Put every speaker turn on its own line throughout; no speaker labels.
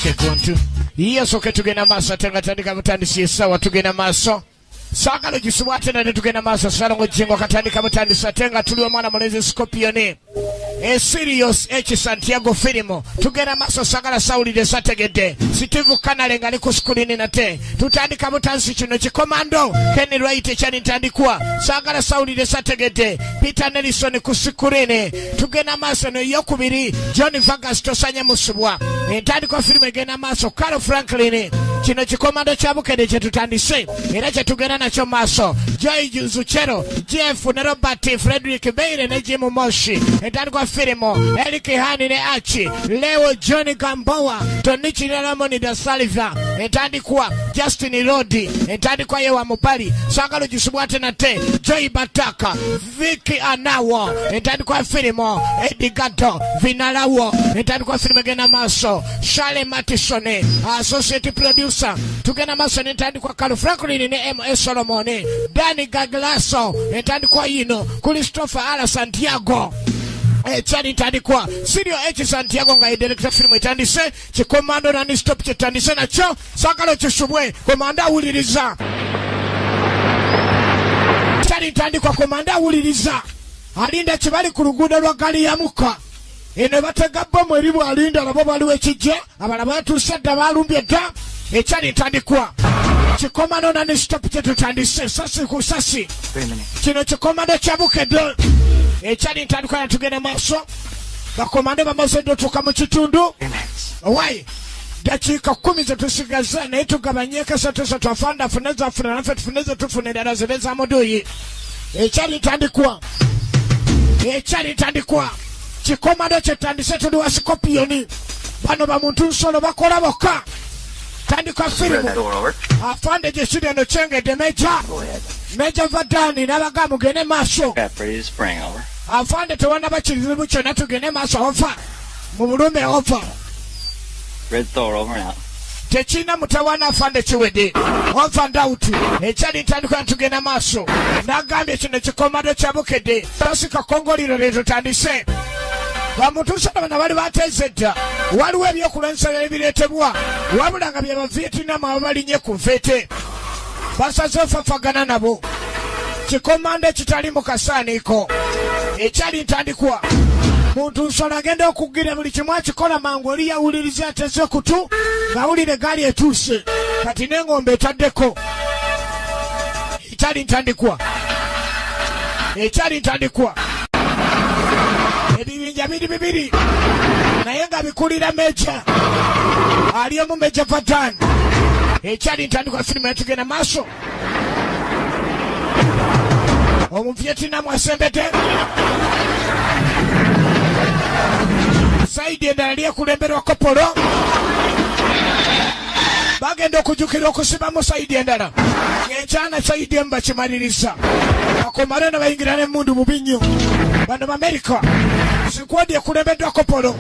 check 1 2. Yes, okay, tugenda maaso tenga tandika mutandisi sawa tugenda maaso. Sagalo jisubwate na tugenda maaso salongo jingo katandika mutandisa tenga tuliwa mwana mulezi Scorpion. Serious Santiago Filimo tugenda maaso sagala Sauli de Sategede. Steve Kanale ngali ku screen nate. Tutandika mutansi kino kikomando. Kenny Wright chani tandikwa. Sagala Sauli de Sategede. Peter Nelson ku screen. Tugenda maaso no yokubiri John Vargas tosanya musubwa. Entandikwa filime genda maaso Carl Franklin. Kino kikomando kyabukede kye tutandise era kye tugenda nakyo maaso Joy Zuchero Jeff ne Robert Frederick Beire ne Jim Moshi entandikwa filimo Eric Hani ne Achi Leo John Gamboa Tony Chiramoni da Salva entandikwa Justin Rodi entandikwa Yewa Mupali Sagalo Jisubwate nate Joy Bataka Vicky Anawo entandikwa filimo Edigato Vinalawo entandikwa filime genda maaso Charlie Matisone associate producer tugenda maaso entandikwa Carl Franklin ne MS Solomon Danny Gaglaso entandikwa yino Christopher Ala Santiago chani tandikwa Sirio Santiago nga director film etandise chikomando na ni stop chetandise nacho Sagalo chishubwe komanda uliriza chani tandikwa komanda uliriza alinda chibali ku luguudo lwa gali ya muka ene batega bomu eribu alinda nabo baliwo ekijje abalaba batusedda balumbye dda echali tandikwa chikomando na ni stop chetandise sasi ku sasi kino chikomando kyabukedde echali tandikwa tugenda maaso bakomando bamaze dotuka mu kitundu why dakika 10 zetusigaza naye tugabanyeka satu twafanda funeza nafe tufuneze tufune dala zebeza modoyi echali tandikwa chikomando chetandise tuli wa Scorpion bano bamuntu nsolo bakola boka tandikwa filimu afande jesudi ano chengede Meja Vadani nabaga mugene maaso afande tewana bakirizibu kyonna tugende maaso ofa mu bulume ofa
Red Thor over now.
Techina mutawana afande chiwede ofa ndauti echali tandikwa tugenda maaso nagambye kino kikomando kyabukedde tasika kongoliro leero tandise bamutuusa bana bali batezedda waliwo ebyokulwanyisa ebireetebwa wabula nga bye Bavietnam abalinye ku nfeete basaze ofafagana nabo kikomando kitali mu kasaaniko ekyali ntandikwa muntu nsolo agenda okugira buli kimu akikola mangu oli yawuliriza ateze kutu ng'awulire gaali etuuse kati n'engombe etaddeko ekyali ntandikwa ebibinja bibiri naye nga bikulira Meja ali omu Meja Vatan ekyali ntandikwa filimu yatugenda maaso omu Vietnam asembedde Saidi endala lyekulemberwa Kopolo bagenda okujjukira okusibamu Saidi endala ekyana Saidi emu bakimaliriza bakomale ne bayingira n'emmundu mu binnyo bano Amerika sikwadi ekulembeddwa Kopolo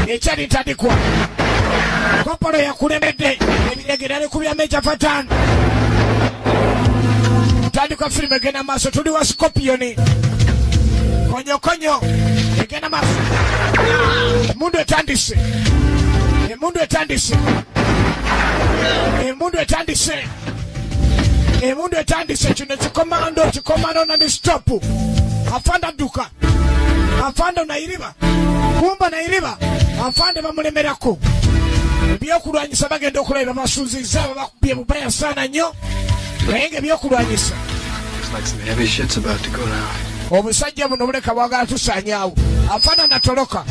ekyali ntandikwa Kopolo yakulembedde ebiregera ne kubya Meja Vatan tandikwa filime egenda maaso tuli wa Scorpion konyo egenda maaso emundu etandise kino kikomando na ni stop afanda duka afanda nairiba kumba nairiba afande bamulemerako ebyokulwanyisa bagenda okulaba basuuziza bakubye bubaya sana nnyo naye ebyokulwanyisa obusajja buno buleka bwagala tusaanyaawo afande natoloka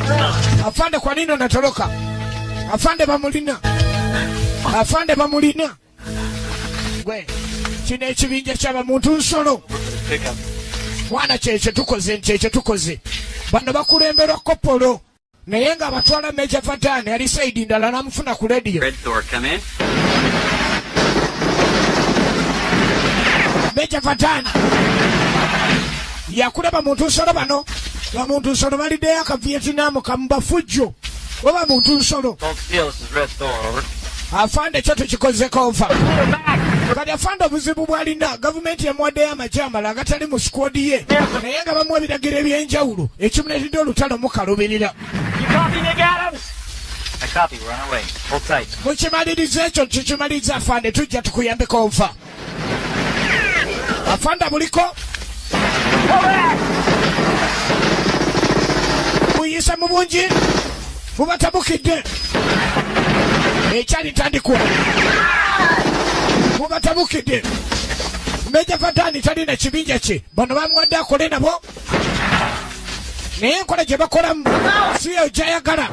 afande kwa nini natoloka afande bamulina gwe kino ekibinja ky'abamuntu nsolo mwana kyekyo tukoze bano bakulemberwa Kopolo naye nga batwala Meja Vatan ali Saidi ndala namufuna ku radio Meja Vatan yakuleba muntu nsolo bano bamuntu nsolo baliddeyo aka Vietnam kamubafujjo oba muntu nsolo afande kyo tukikozeko nfa kati afande obuzibu bwalina gavumenti yamuwaddeyo amajamala agatali mu squadi ye naye nga bamuwa ebiragiro ebyenjawulo ekimuleetedde olutalo mukalubirira
I copy. We're on our way. Hold tight.
Mukimaliriza ekyo tukimaliza afande tujja tukuyambeko nfa. Afanda buliko? Muyisa mu bungi? Mubatabukidde? Ekyali tandikwa. Mubatabukidde? Meja Vadani talina kibinja kye. Bano bamuwadde akole nabo. Naye enkola gye bakolamu si yo gy'ayagala.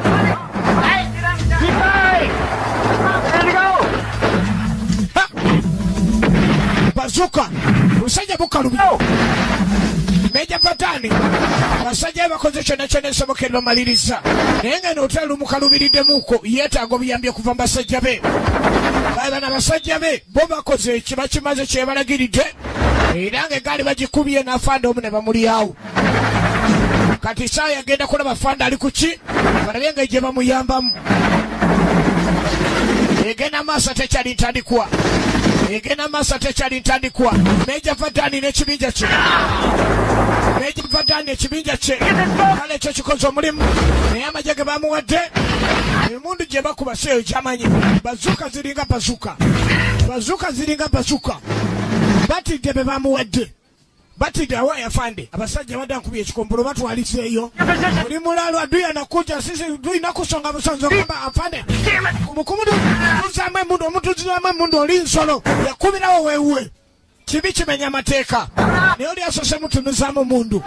Bazuka musajja bukalubi Meja Vadani basajja bakoze kyonna kyonna esoboka bamaliriza naye nga n'otera mukalubiriddemu yeetaaga obuyambi okuva mu basajja be bana basajja be bo bakoze kiba kimaze kyebalagiridde era ng'eggaali bagikubye n'afanda omu ne bamulyawo kati saa yagenda kulaba fanda ali ku ki balabye nga gye bamuyambamu egenda maaso tekyali ntandikwa egenda maaso tekyali ntandikwa Meja Vadani n'ekibinja kye Meja Vadani ekibinja kye kale ekyo kikoze omulimu naye amagye ge bamuwadde emundu gye bakuba si eyo gyamanyi bazuka ziringa bazuka batidde be bamuwadde batidde awa yafande abasajja badda nkubye ekikombolo batwalizeeyo oli mulalu aduya nakuja sisi tulina kusonga busanzo kamba afande tuzaamu emundu omutuziramu emundu oli nsolo yakubirawo weewuwe kibi kimenya amateeka naye oli asose mutunuzaamu mundu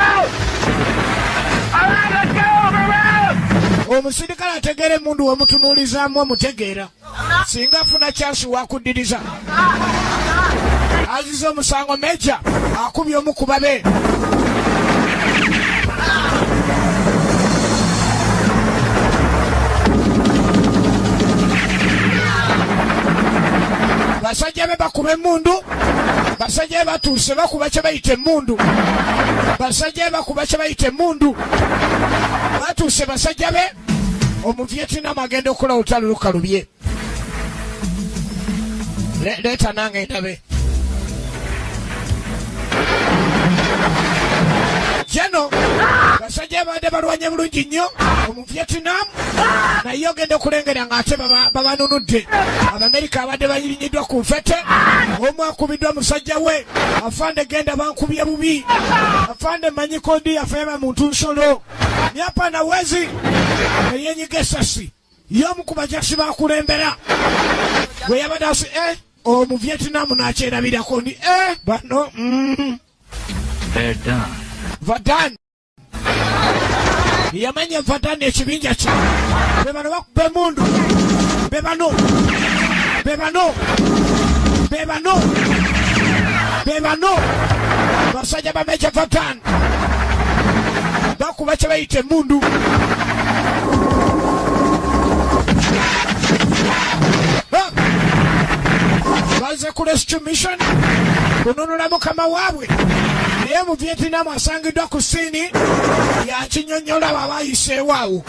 omusirikale ategeera emundu wemutunuulizaamu omutegeera singa afuna kyansi wakuddiriza aziza omusango Meja akubye omu ku babe basajja be bakuba emundu basajja be batuuse bakuba kye bayita emundu basajja be bakuba kye bayita emundu batuuse basajja be omuvietinamu agenda okukola olutalo lukalubye leeta nange ndabe jeno basajja badde balwanye bulungi nnyo omuvietinamu naye ogenda okulengera ng'ate babanunudde abamerika abadde bayirinyiddwa ku nfete omu akubiddwa musajja we afande genda bankubye bubi afande manyi kodi yafeeba muntu nsolo myapa na wezi eyenyiga esasi y'omukuba jasi bakulembera bwe yabadde asi omuvietinamu n'akyerabirako ndi bano Vadani yamanya Vadani ekibinja kye bebano bakuba emundu bebano basajja ba Meja Vadani bakuba kye bayita emundu baze ku rescue mission kununula mukama waabwe naye mu Vietnam asangiddwa ku ssiini yakinyonnyola babayiseewo awo.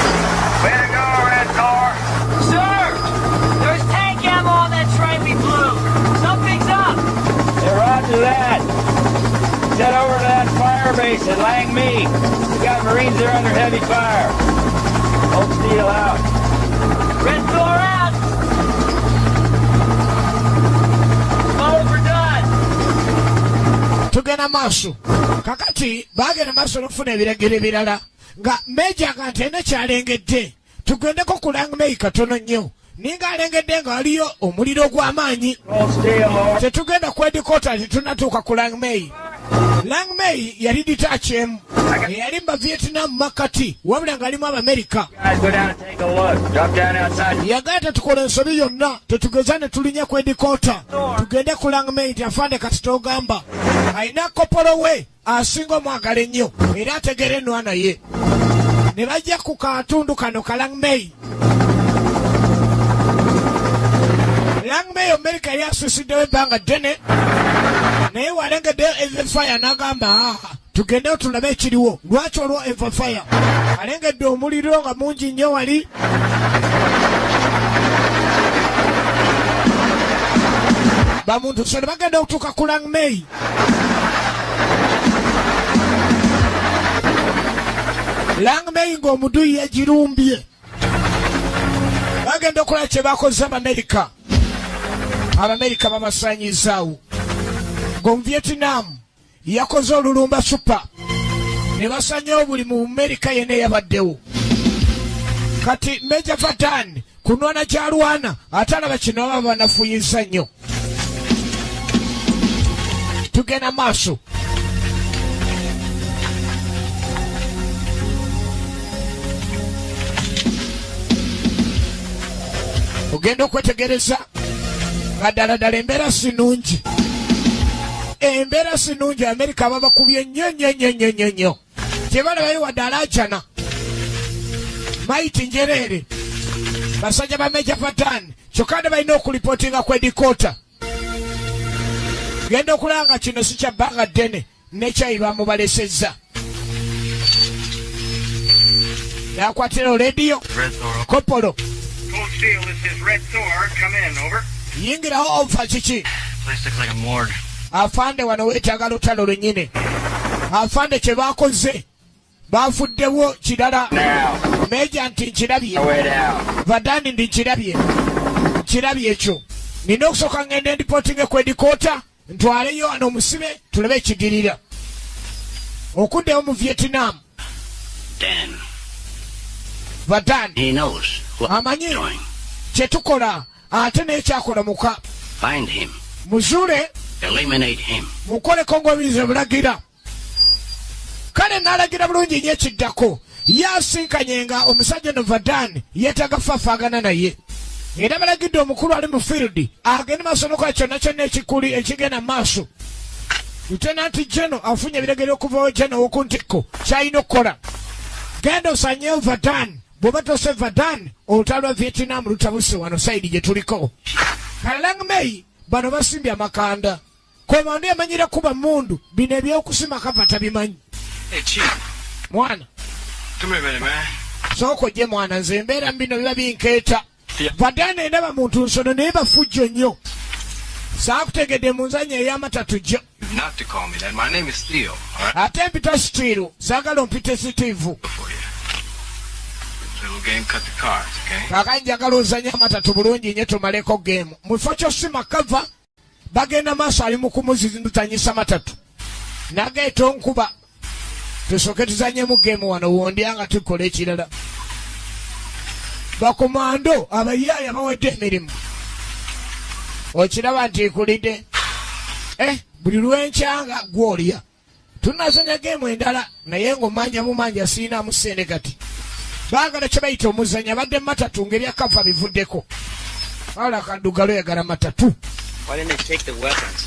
Head over to that fire base at Lang Me. We got Marines there under heavy fire. Hold steel out. Red door out.
Tugenda maaso kakati bagenda maaso n'okufuna ebiragiro ebirala nga Meja nga ntene kyalengedde tugendeko ku Lang Me katono nnyo ninga alengedde nga waliyo omuliro ogw'amaanyi tetugenda kwedikota tetunatuuka ku Lang Me. Lang Me yali ditaachemu yali mu Vietnam makati wabula ng'alimu Abamerika yagala tetukola ensobi yonna tetugeza ne tulinnya kwedikota tugende ku Lang Me nti afande kati togamba alina kopolo we asinga omwagala ennyo era ategera ennwana ye ne bajja ku katundu kano ka Lang Me. Lang Me Amerika yali asuusiddewo ebbanga ddene naye walengeddeyo Everfire n'agamba tugendeyo tulabe ekiriwo lwaki olwo Everfire alengedde omuliro nga mungi nnyo wali bamuntu so ne bagenda okutuuka ku Lang Me. Lang Me ng'omuduyi yagirumbye bagenda okulaba kye bakoze Abamerika babasaanyizaawo ng'Omuvietnam yakoze olulumba super ne basanyawo buli mu Amerika yenna eyabaddewo. Kati Major Vardan kunwana gy'alwana ate alaba kino baba banafunyizza nnyo. Tugenda maaso. Ogenda okwetegereza nga ddala embeera si nnungi. Embeera si nnungi. Amerika babakubye nnyo. Tebalabayo wadde alaajana. Maiti njereere. Basajja ba Major Vardan kyokka ne balina okulipootinga ku edikoota. Genda okulanga kino si kya bbanga ddene n'ekyayi bamubalesezza. Yakwatira rediyo Kopolo.
Cold Steel, this is Red Thor. Come in, over.
Yingiraho ova kiki.
Place looks like a morgue.
Afande wano weetaaga lutalo lwennyini. Afande kye baakoze baafuddewo kirala. Meja nti nkirabye. Vadani ndi nkirabye ekyo. Nina okusooka ngende ndipootinge ku edikoota ntwaleyo wano omusibe tulabe ekigirira. Okuddewo mu Vietnam.
Dan.
Vadan.
He knows what
Amanyi
he's doing.
kye tukola ate n'ekyakola muka.
Find him.
Muzuule
Eliminate him.
mukoleko ng'obiyinza bulagira. Kale n'alagira bulungi nnyo ekiddako. Yasinkanyenga omusajja no Vadan yeetaaga fafaagana naye. Era balagidde omukulu ali mu field agende maaso n'okola kyonna ekigenda maaso. Lieutenant General afunye ebiragiro okuva General w'oku ntikko ky'alina okukola. Genda osanyeewo Vadan. Bw'oba tose Vadan olutalo lwa Vietnam lutabuse wano sayidi gye tuliko. Kalalang Mei bano basimbye amakanda. Komando yamanyira kuba mundu bino ebyokusima kava tabimanyi.
Hey, Chief.
Mwana.
Come here a minute, man.
Soko gye mwana nze mbeera mbino biba binkeeta. Vadan endaba muntu nsono naye bafujjo nnyo. Saakutegedde mu nzannya ey'amatatu gyo.
Not to call me that. My name is Steel, all right?
Ate mpita Steel, saagala ompite Steve.
For you. Little game, cut the cards, okay?
Kaakati njagala ozannya amatatu bulungi nnyo tumaleko geemu. Mu kifo ky'osima kava bagenda maaso ali mu kumuzindutanyisa matatu. Nageeta onkuba. Tusooke tuzannyemu geemu wano wondya nga tukola ekirala. Bakomando abayaaya bawedde emirimu. Okiraba nti ekulidde. Buli lw'enkyanga gw'olya. Tunazanya geemu endala naye ng'omanja bumanja siinamu ssente kati. Baagala kye bayita omuzanya badde matatu ng'ebya kava bivuddeko. Wala kaddugalo yagala matatu.
Why didn't they take the weapons?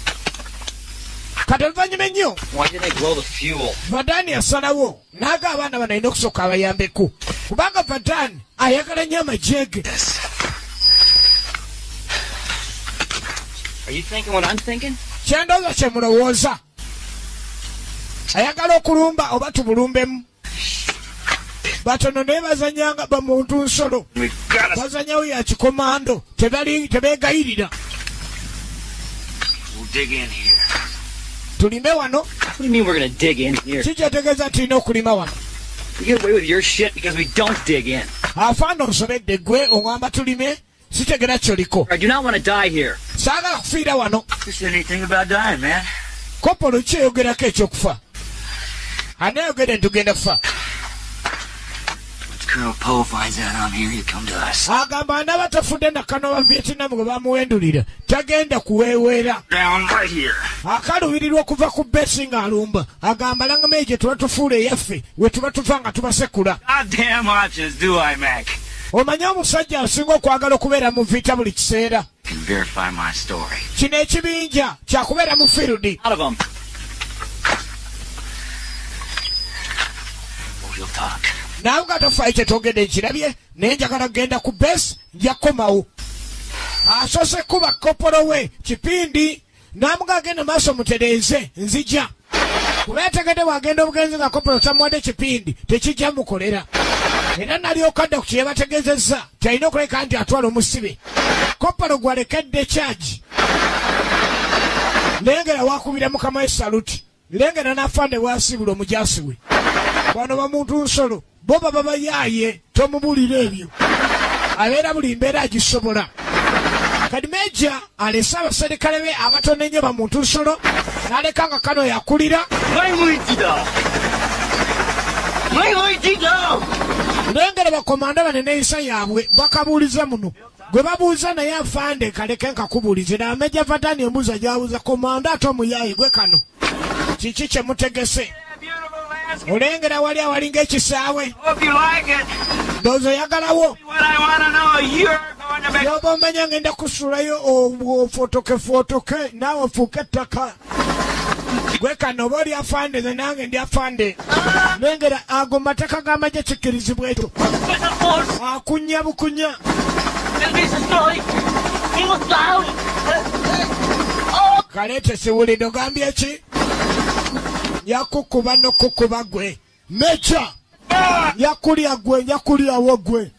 Kati oluvannyuma ennyo
Why didn't they blow the fuel?
Vadani yasalawo n'aga abaana bano alina okusooka abayambeko. Kubanga Vadani ayagala nnyo amajeege.
Are you thinking what I'm thinking?
Kyendooza kye mulowooza. Ayagala okulumba oba tubulumbemu. Batono naye bazanyanga bamuntu nsolo. Bazanyawo ya kikomando tebeegayirira.
We'll dig in here.
Tulime wano.
What do you mean we're gonna dig in here?
Kikyetegeeza tulina okulima wano.
You get away with your shit because we don't dig in.
Afaana onsobedde gwe oŋŋamba tulime sitegera kyoliko.
I do not want to die here.
Saagala kufiira wano.
Who said anything about dying, man?
Kopolo kyeyogerako ekyokufa. Ani ayogedde ntugenda kufa.
Once Colonel Poe finds out I'm here, he'll come to us.
Agamba anaaba tafudde nakano wa Vietnam gwe bamuwendulira tagenda kuweeweera.
Down right here.
Akalubirirwa okuva ku besi ng'alumba. Agamba Langamei gye tuba tufuula eyaffe we tuba tuva nga tubasekula.
Goddamn options, do I, Mac?
Omanyi omusajja asinga okwagala okubeera mu vita buli kiseera.
Can verify my story.
Kino ekibinja kyakubeera mu field.
Out of them.
We'll talk.
Naawe nga tofaayo kye twogedde nkirabye naye njagala kugenda ku besi nja kukomawo. Asoose kuba kopolo we kipindi n'amuga agenda maaso mutereeze nzija. Kuba yategedde bw'agenda obugenzi nga kopolo tamuwadde kipindi tekijja mukolera. Era nalyoka adda ku kye yabategeezezza kyalina okuleka nti atwala omusibe. Kopolo gwalekedde kyagi. Lengera wakubira mukama we saluti. Lengera n'afande bw'asiibula omujaasi we. Bano bamuntu nsolo bo baba bayaaye tomubulira ebyo. abeera buli mbeera agisobola. Kati Meja alese abaserikale be abatono ennyo bamuntu nsolo n'aleka nga Kano yakulira. Olengera bakomanda banene ensa yaabwe bakabuuliza muno. Gwe babuuza naye afande kaleke nkakubuulize. Na Meja Vadani embuuza gy'abuuza komanda ate omuyayi gwe Kano. Kiki kye mutegese? Olengera wali awalinga ekisaawe. Ndowooza oyagalawo. Yoba omanya ngenda kusulayo ofotoke naawe ofuuke ettaka. Gwe Kano oba oli afande ze nange ndi afande. Lengera ago mateka g'amagye kikkirizibwa ekyo. Akunya bukunya. Kaleete siwulidde ogambye eki? Yakukuba n'okukuba gwe. Meja yakulya gwe yakulyawo gwe.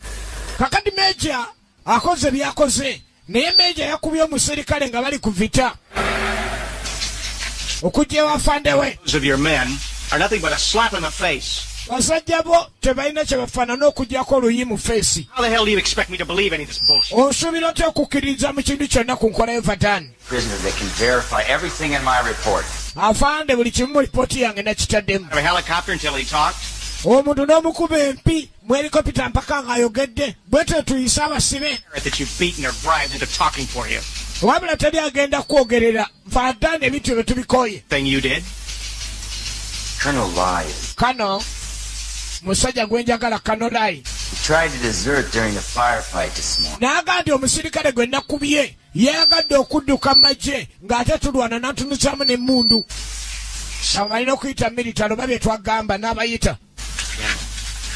Kakati Meja akoze byakoze naye Meja yakubye omuserikale nga bali ku vita. Okujja wafande we.
Of your men are nothing but a slap in the face.
Basajja bo tebalina kye bafaanana okugyako oluyi mu feesi.
How the hell do you expect me to believe any of this bullshit?
Osuubira otya okukkiririza mu kintu kyonna ku nkola y'Vatani?
Prisoner, they can verify everything in my report.
Afande buli kimu mu lipooti yange nakitaddemu.
Have a helicopter until he talked.
Omuntu n'omukuba empi mu helikopita mpaka ng'ayogedde bwetyo tuyise abasibe.
That you've beaten or bribed into talking for you.
Wabula teri agenda kwogerera Vatani ebintu bye tubikoye.
Thing you did.
Colonel lies.
Kano musajja gwe njagala Kano Lai.
He tried to desert during the firefight this morning.
N'agambye omusirikale gwe nakubye yeyagadde okudduka mu magye ng'ate tulwana n'atunuzaamu n'emmundu. Abo balina okuyita military oba bye twagamba n'abayita.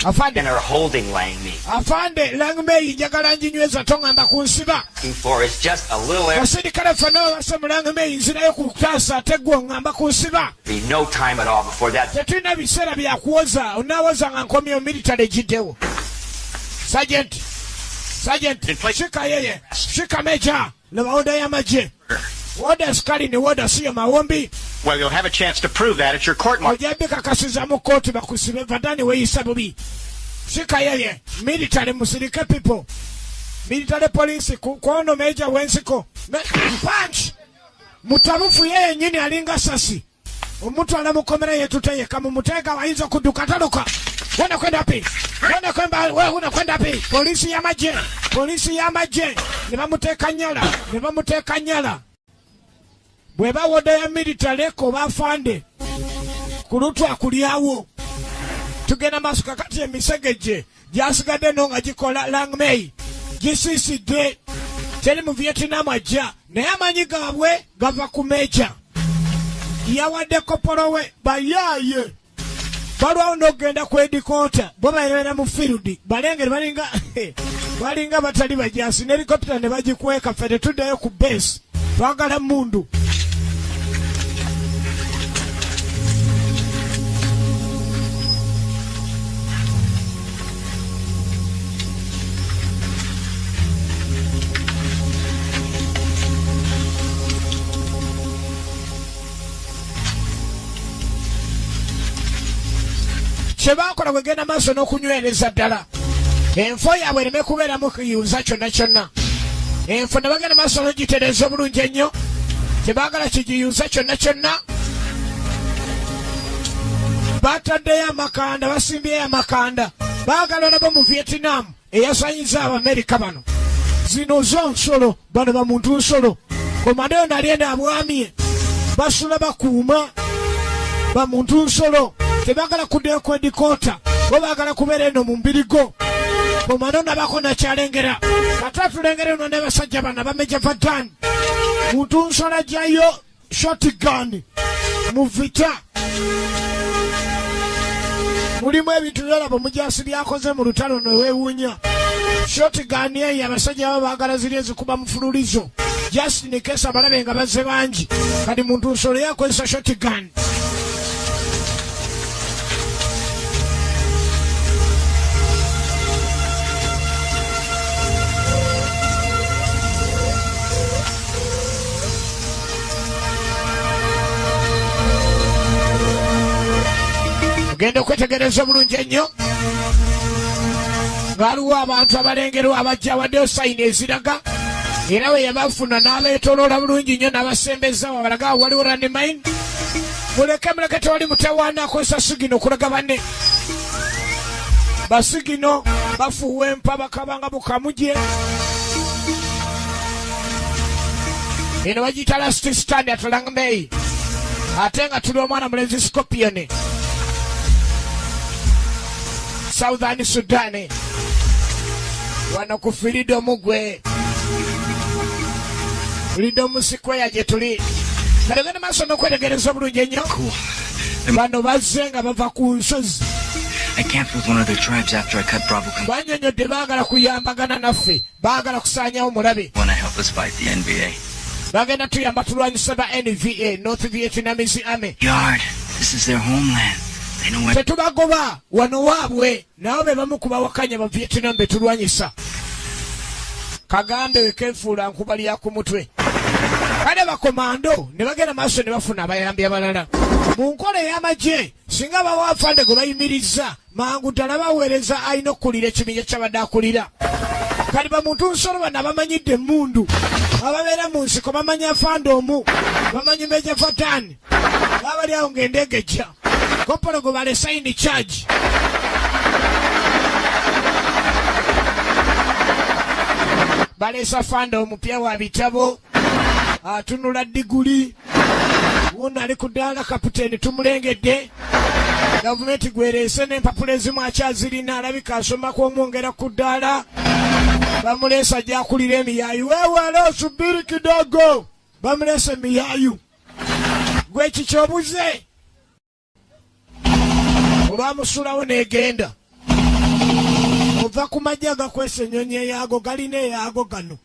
Afande.
And are holding Langme.
Afande Langme njagala njinyweza tongamba kunsiba.
Looking for is just a little air.
Basirikale fano basa mu Langme nzirayo ku kutaasa ate gwe ngamba kunsiba.
Be no time at all before that.
Tetulina biseera bya kuwoza onaawoza nga nkomyo military giddewo. Sergeant. Shika yeye. Shika Meja. Laba oda y'amagye. Woda sikali ne woda siyo mawombi.
Well, you'll have a chance to prove that at your court martial.
Ojja bikakasiza mu kooti bakusibe Vatani weeyisa bubi. Shika yeye. Military musirike people. Military police kwono Meja wensiko. Punch. Mutabufu yeye nyini alinga sasi. Omuntu alamukomera yetuteyeka mu muteeka wayinza kudduka taloka. Unakwenda wapi? Wewe unakwenda wapi? Polisi y'amagye. Ne bamuteeka nyala. Bwe bawoda ya military ko bafande. Ku lutwa akulyawo. Tugenda maaso kakati emisegejje gyasigadde no nga gikola Langme. Gisiisidde. Teri mu Vietnam ajja. Naye amanyi gaabwe gava ku Meja. Yawadde kopolo we bayaaye. Balwawo n'ogenda ku edikoota bo babeera mu field balengere balinga batali bajaasi ne helicopter ne bagikweka ffe tetuddayo ku base twagala mundu. Kyebakola kwegenda maaso n'okunywereza ddala. Enfo yaabwe ereme kubeeramu kiyuuza kyonna. Enfo ne bagenda maaso n'ogitereeza obulungi ennyo. Tebaagala kigiyuuza kyonna. Bataddeyo amakanda, basimbyeyo amakanda. Baagala nabo mu Vietnam eyasanyiza Abamerika bano. Zino zo nsolo, bano bamuntu nsolo. Komanda yo nali eno abwamye. Basula bakuuma. Bamuntu nsolo. Tebagala kuddeyo ku edikoota. Bo baagala kubeera eno mu mbirigo. Komando nabako nakyalengera. Kata tulengera eno ne basajja bana bameja Vatani. Muntu nsolo ajjayo shotgun mu vita. Mulimu ebintu byolaba omujaasi byakoze mu lutalo neweewuunya. Shotgun eyo abasajja baba baagala ziri ezikuba mu fululizo. Just in case abalabe nga bazze bangi. Kati muntu nsolo yakozesa shotgun. Genda okwetegereza bulungi ennyo. ng'aliwo abantu abalengerwa abajja waddeyo sayini eziraga era we yabafuna n'abeetooloola bulungi nnyo n'abasembezaawo abalaga waliwo randimaini muleke tewali mutawaana akozesa sigino okulaga banne basigino bafuuwa empa bakabanga bukamuje eno bagiyita last stand atulangmei ate nga tuli omwana mulenzi Scorpion Southern Sudan wano ku Freedom gwe Freedom Square gye tuli kalengana maaso n'okwetegereza bulungi ennyo bano bazze nga bava ku nsozi
I camped with one of their tribes after I cut Bravo.
banyonyodde baagala kuyambagana naffe baagala kusaanyawo mulabe
Want to help us fight the NVA?
bagenda tuyamba tulwanyisa ba NVA North Vietnamese Army
Yard. This is their homeland. They know where.
tetubagoba wano waabwe nabo be bamu ku bawakanya ba Vietnam be tulwanyisa kagambe wekefuula nkuba lya ku mutwe kale bakomando ne bagenda maaso ne bafuna abayambi abalala mu nkola ey'amagye singa bawafande gwe bayimirizza mangu ddala baweereza alina okkulira ekibinja kyabadde akulira kali bamuntu nsolo bano abamanyidde emmundu ababeera mu nsiko bamanyi afande omu bamanyi meja fatani babali awo ng'endeega ejja kopolo gwe balesa in charge balesa fande omupya wa bitabo atunula diguli wuno ali ku ddaala kapiteeni tumulengedde gavumenti gwereese n'empapula ezimu akyazirina alabika asomako omwongera ku ddaala bamuleesa gyakulira emiyaayu weewale osubiri kidogo bamuleesa emiyaayu gwe kikyobuze olwamusulawo n'egenda ova ku majja agakwesa ennyonyi eyaago galina eyaago gano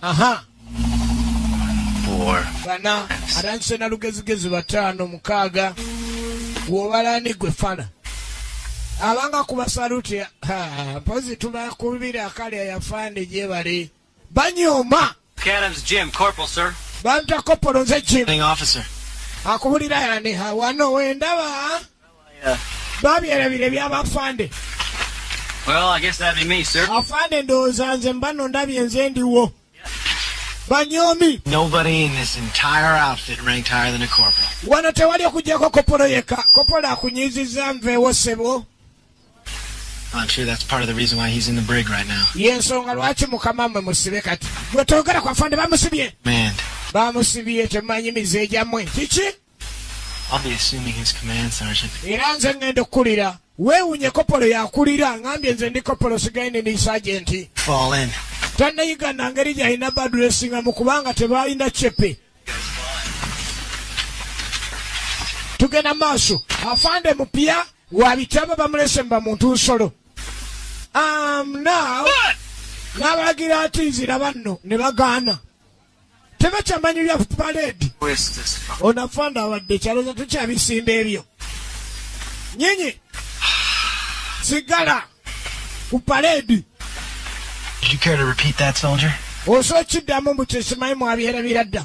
aha
4.
bana atandise na lugezigezi 5 6 gwobalani gwe fana abanga kuba saluti mpozi tubakubira akali yafande gyebale banyooma
Adams Jim, Corporal, sir.
banta kopolo nze Jim
Officer.
akubulira yani wano wendaba babyerabire byabafande
Well, I guess that'd be me, sir.
afande ndowooza nze mbano ndabye nze ndiwo banyoomi
Nobody in this entire outfit ranked higher than a corporal.
wano tewali okugyako kopolo yeka kopolo akunyiizizza nveewo sebo
I'm sure that's part of the reason why he's in the brig right now.
yensonga lwaki mukama mmwe musibe kati gwe toyogera ku afande bamusibye
Manned.
bamusibye temumanyi mize gyammwe kiki
I'll be assuming his command sergeant.
era nze ngenda okkulira weewunye kopolo yakulira ngambye nze ndi kopolo sigaine ndi sajenti
Fall in.
tannayigana ngeri gyalina badresinga mu kubanga tebalina cepe tugenda maaso afande mupya wa bitabo bamulese mba muntu nsolo now n'abalagira ati nzira nno ne bagaana tebakyamanyi bya paledi onafanda awadde kyaloza tukyabisimba ebyo nyinyi sigala ku paledi.
Did you care to repeat that, soldier?
osokiddamu mbu kyesimanyi mwabyerabira dda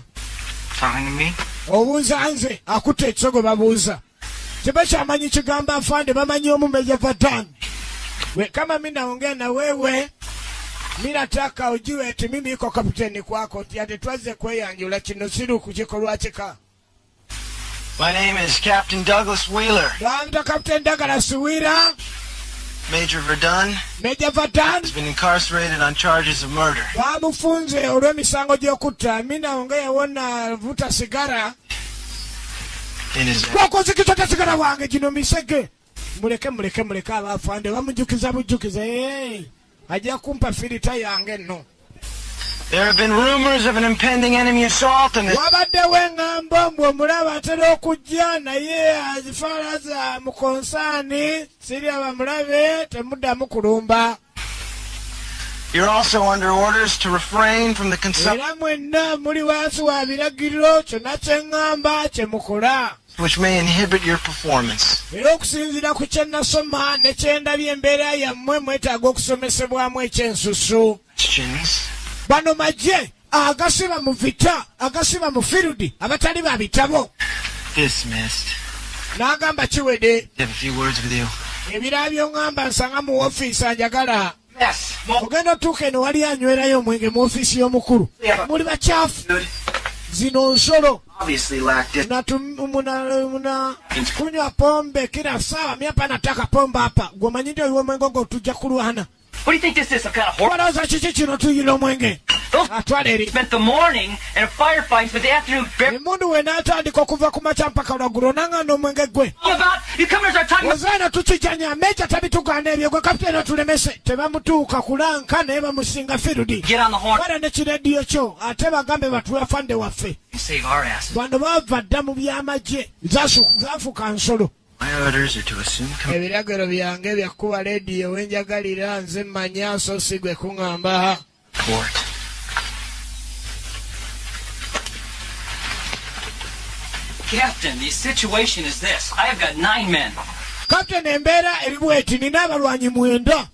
Talking to me?
obuuza nze akutta ekisogo babuuza tebakyamanyi kigambo afande bamanyi omumeja vatan kama mi naongea na wewe mi nataka ujue eti mimi iko kapiteni kwako ati twaze kweyanjula kino siru kukikolwa kika.
My name is Captain Douglas Wheeler.
bamta Captain Douglas Wheeler.
Major Verdun
Major Verdun
has been incarcerated on charges of murder.
bamufunze olw'emisango gy'okutta. mi naongea wona vuta sigara
In his
kwakozikitota sigara wange gino misege. muleke abafande bamujukiza bujukiza ajja kumpa filita yange nno.
There have been rumors of an impending enemy assault and
wabaddewo eŋŋambo mbu omulaba atera okujja naye azifalaza mu konsaani siri abamulabe temuddamu kulumba.
you're also under orders to refrain from the consumption
era mwenna muli wansi wa biragiro kyonna kye ŋŋamba kye mukola.
which may inhibit your performance.
era okusinziira ku kye nasoma ne kye ndabye embeera yammwe mwetaaga okusomesebwamu ekyensusu.
Questions?
bano magye agasiba mu vita agasiba mu firudi abatali ba bitabo.
Dismissed.
n'agamba kiwede
I have a few words with you.
ebirala by'oŋŋamba nsanga mu ofiisi anjagala.
Yes.
Ogenda otuuka eno wali anywerayo omwenge mu ofiisi y'omukulu. Muli bakyafu. Zino nsolo.
Obviously lacked it.
Kunywa pombe kila saa miapa nataka pombe hapa. Gwomanyi ndio iwe omwenge ogwo tujja kulwana.
What do you think this is? Some kind of horror?
Walowooza kiki kino tuyina omwenge? Atwala eri.
Spent the morning in a firefight, spent the afternoon
Emundu w'enaatandika okuva ku makya mpaka lwaggulo nang'anda omwenge gwe.
about you come to our time.
Ozaana tukijanya meja tabitugaana ebyo gwe kapiteeni otulemese. Tebamutuuka kulanka naye bamusinga firudi.
Get on the horn.
Wala ne kirediyo kyo ate bagambe batuwe afande waffe.
Save our asses.
Bano baava dda mu by'amagye zaafuka nsolo.
My orders are to assume
Ebiragiro byange byakuba leediyo wenjagalira nze mmanya so si gwe kuŋŋamba.
court.
Captain, the situation is this. I have got 9 men
Kapiteeni embeera eri bweti nina abalwanyi 9.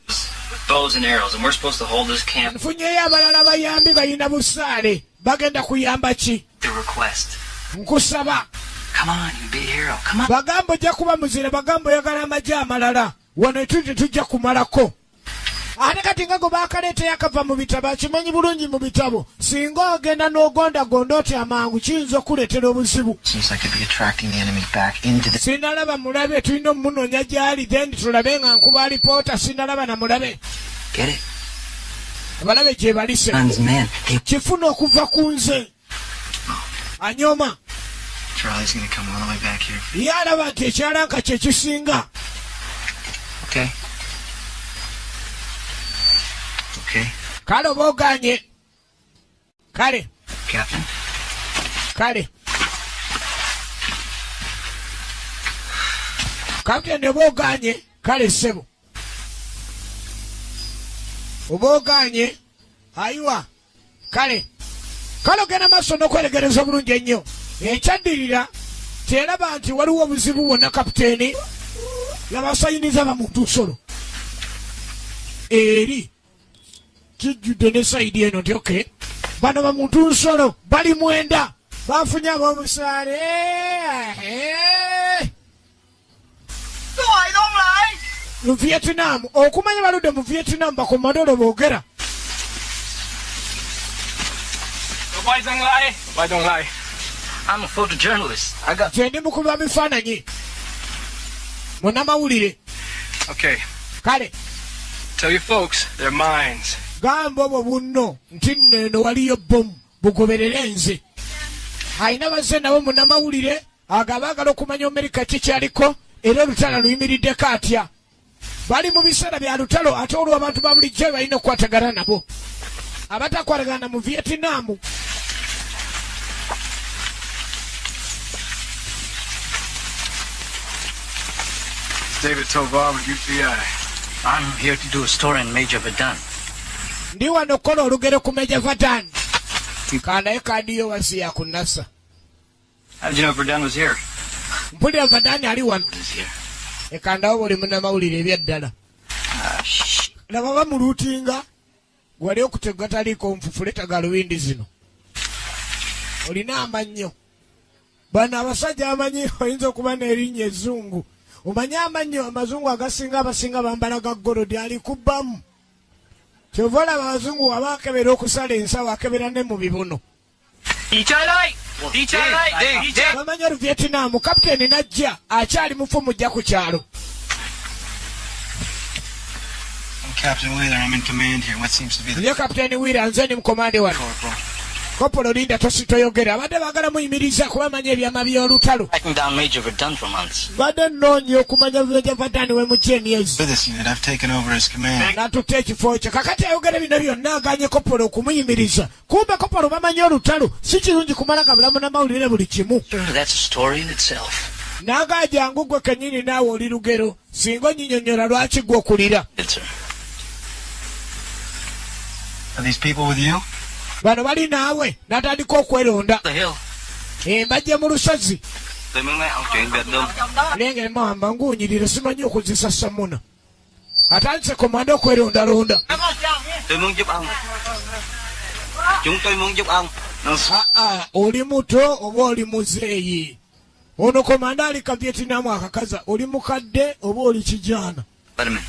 with bows and arrows, and we're supposed to hold this camp.
Nfunyeyo abalala bayambi bayina busaale. Bagenda kuyamba ki?
The request.
Nkusaba.
Come on, you be a hero. Come on.
Bagamba ojja kuba muzire, bagamba oyagala amagye amalala. Wano tujja kumalako. Ate kati nga go baakaleeta yakava mu bitabo akimanyi bulungi mu bitabo. Singa ogenda n'ogondagonda oti amangu kiyinza okuleetera obuzibu.
Seems like I'd be attracting the enemy back into the...
Sinalaba mulabe tulina omunoonya gy'ali then tulabe nga nkuba alipoota sinalaba na mulabe.
Get it?
Abalabe gye balise.
Guns, man. Hey,
Kifuna okuva ku nze. Anyooma.
Charlie's gonna come all the way back here.
Ye alaba nti ekyalanka kye kisinga.
Okay. Okay.
Kale oba ogaanye. Kale.
Captain.
Kale. Kapiteeni oba ogaanye. Kale ssebo. Oba ogaanye. Ayiwa. Kale. Kale ogenda maaso n'okweregereza obulungi ennyo. Ekyaddirira teraba nti waliwo obuzibu bwonna kapiteeni yabasayiniza bamuntu nsolo. Eri kijjudde ne sayidi eno nti okay. Bano bamuntu nsolo bali 9. Bafunye ab'omusaale. Mu Vietnam. Okumanya baludde mu Vietnam bakomadolo boogera.
Why don't lie?
Why don't lie?
I'm a photojournalist. I got...
Nze ndi mukubi wa bifaananyi. Munnamawulire.
Okay.
Kale.
Tell your folks they're mines.
Gamba obwo bunno nti nno waliyo bbomu bugoberere nze. Ayina bazze nabo munnamawulire agabaagala okumanya Amerika kikyaliko era olutalo luyimiriddeko atya. Bali mu biseera bya lutalo ate olwo abantu ba bulijjo balina okukwatagana nabo. Abatakwatagana mu Vietnam.
David Tovar with UPI.
I'm here to do a story on Major Verdun.
Ndi wano kola olugero ku Major Verdun. Kanaye kadiyo wasi ya kunasa.
How did you know Verdun was here?
Mpulira Verdun ali wano.
He's here.
Ekandawo buli munnamawulire ebyaddala.
Shh.
Laba bamuluutinga wali okutega taliiko nfufule tagalubindi zino. Olina amannyo. Bano abasajja amanyi oyinza okuba n'erinnya ezzungu. Omanyi amannyo amazungu agasinga abasinga bambala ga golodi alikubbamu. Kyova olaba abazungu waba akebera okusala ensawo akebera ne mu bibuno. Bamanyi Oluvietnam kapiteeni najja akyali mufu mujja ku kyalo.
Captain Wheeler, I'm in command here. What seems to be the
Nze kapiteeni Wheeler nze ndi mukomande wano.
corporal.
Kopolo Linda tositoyogera abadde baagala muyimiriza kubamanya ebyama by'olutalo.
Tracking down Major Verdun for months.
Badde nnoonya okumanya Major Verdun we mu emyezi.
For this unit, I've taken over his command.
N'atutta ekifo kye kakati ayogera bino byonna aganye Kopolo okumuyimiriza. Kumbe Kopolo bamanyi olutalo si kirungi kumala gabulamu n'amawulire buli kimu.
That's a story in itself.
N'aga jangu gwe kennyini naawe oli lugero singa onnyinyonnyola lwaki gwe okulira.
Yes, sir.
Are these people with you?
Bano bali naawe n'atandika okweronda.
The hill.
Bajje mu lusozi.
Tôi mới nghe ông chuyện Việt Đông.
Lenge mamba nguunyirira simanyi okuzisa samuna. Atandise komanda okwerondalonda.
Tôi muốn giúp ông. Chúng tôi muốn giúp ông.
Oli muto oba oli muzeeyi. ono komanda ali ka Vietnam akakaza oli mukadde oba oli kijana.
Let him in.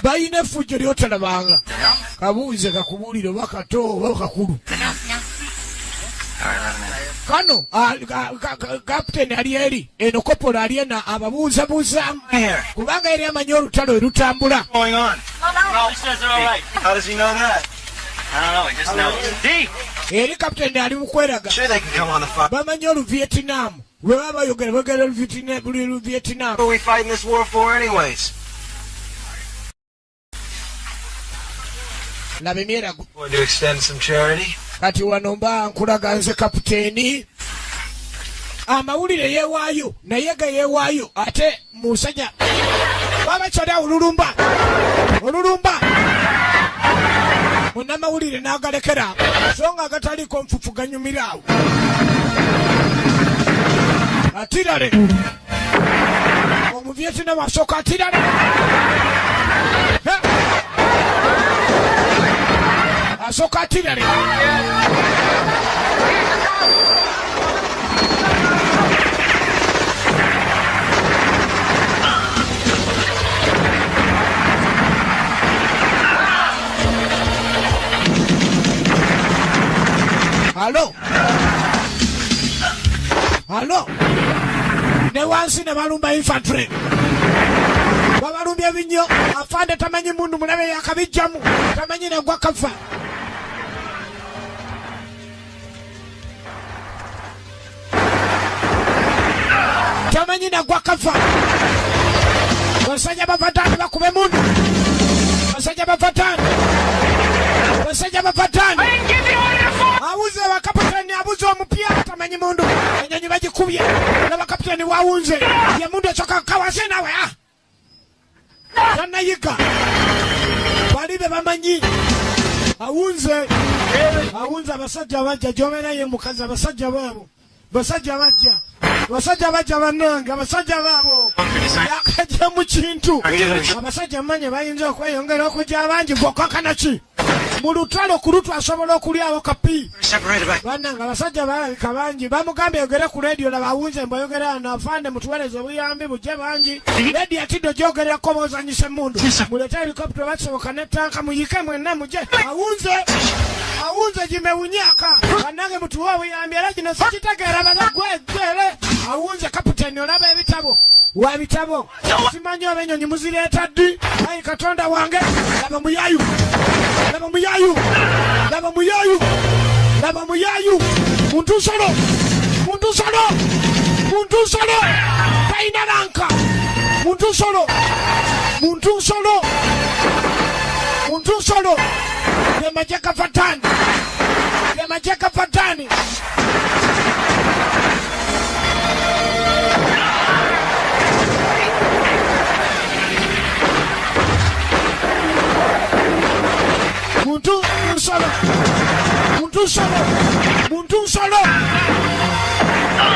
Bayina effujjo lyotalabanga. Kabuuze kakubulire oba kato oba kakulu. Kano kapteni ali eri eno kopola ali ena ababuuzabuuzaamu kubanga eri amanyi olutalo erutambula.
Going on?
No, he says they're all right.
How does he know that?
I don't know, he just knows. D!
Eri kapteni ali mu kweraga
Sure they can come on the fire.
bamanyi oluvietinamu bwe baba bayogera boogera buli luvietinamu.
What are we fighting this war for anyways?
Laba emyerago
Going to extend some charity?
kati wano mba nkulaga nze kapiteeni amawulire yeewaayo naye ga yeewaayo ate musajja babakyali olulumba munnamawulire n'agalekera so nga agataliiko nfufu ganyumira awo atirale omuvietinamu asooka atirale asooka atirale Halo ne wansi ne balumba infantry babalumbye ebinyo afande tamanyi mundu mulabe yakabijjamu tamanyi nagwa kafa tamanyi nagwa kafa basajja bafatani bakube mundu basajja bafatani awuze bakapitani abuze omupya tamanyi mundu enyonyi bagikubye n'abakapitani wawunze ye mundu esoka kawase nawe tanayiga bali be bamanyi awunze abasajja abajja gyomerayo mukazi abasajja baabo basajja bajja bannange abasajja baabo yakajja mu kintu abasajja mmanye bayinza okweyongera okujja abangi gwokakanaki mu lutalo ku lutu asobola okulyawo kapi bannange abasajja balabika bangi bamugambye yogere ku rediyo labawunze mbweyogera nafande mutuweereze obuyambi bujje bangi rediyo atiddo gyogererako boozanyisa emmundu mulete helikopita bakisoboka netanka muyike mwenna mujje awunze jimewunyaka bannange mutuwe obuyambi era gino sikitegeera balagwegwere awunze kapiteni olaba ebitabo wabitabo simanyi oba ennyonyi muzireeta ddi ayi katonda wange laba muyayu muntu nsolo talina lanka muntu nsolo yemajje kafatani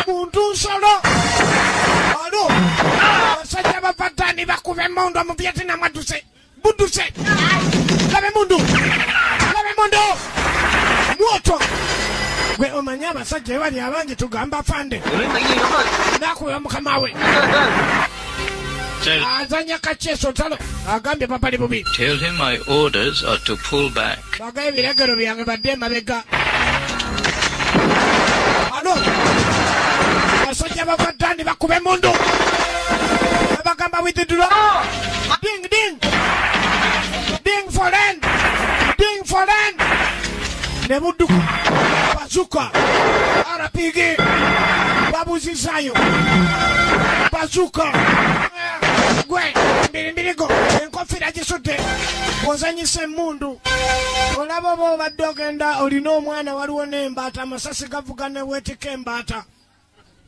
muntu nsolo alo basajja bafatani bakube mondo mu Vietnam buduse labe mundu moto gwe omanya abasajja bali abangi tugamba fande nakuba mukamawe azanya kacheso talo agambye papa li bubi.
Tell him my orders are to pull back.
Bagaye biregero byange badde mabega. Alo. Basajja bafatani bakube mundu. Bagamba withdraw. Ding foreign. Nebudu. Bazuka. RPG. Babuzizayo. Bazuka. Gwe mbirigo enkofira gisudde ozanyisa emmundu olaba bo badde ogenda olina omwana waliwo n'embaata amasasi gavuga ne weetika embaata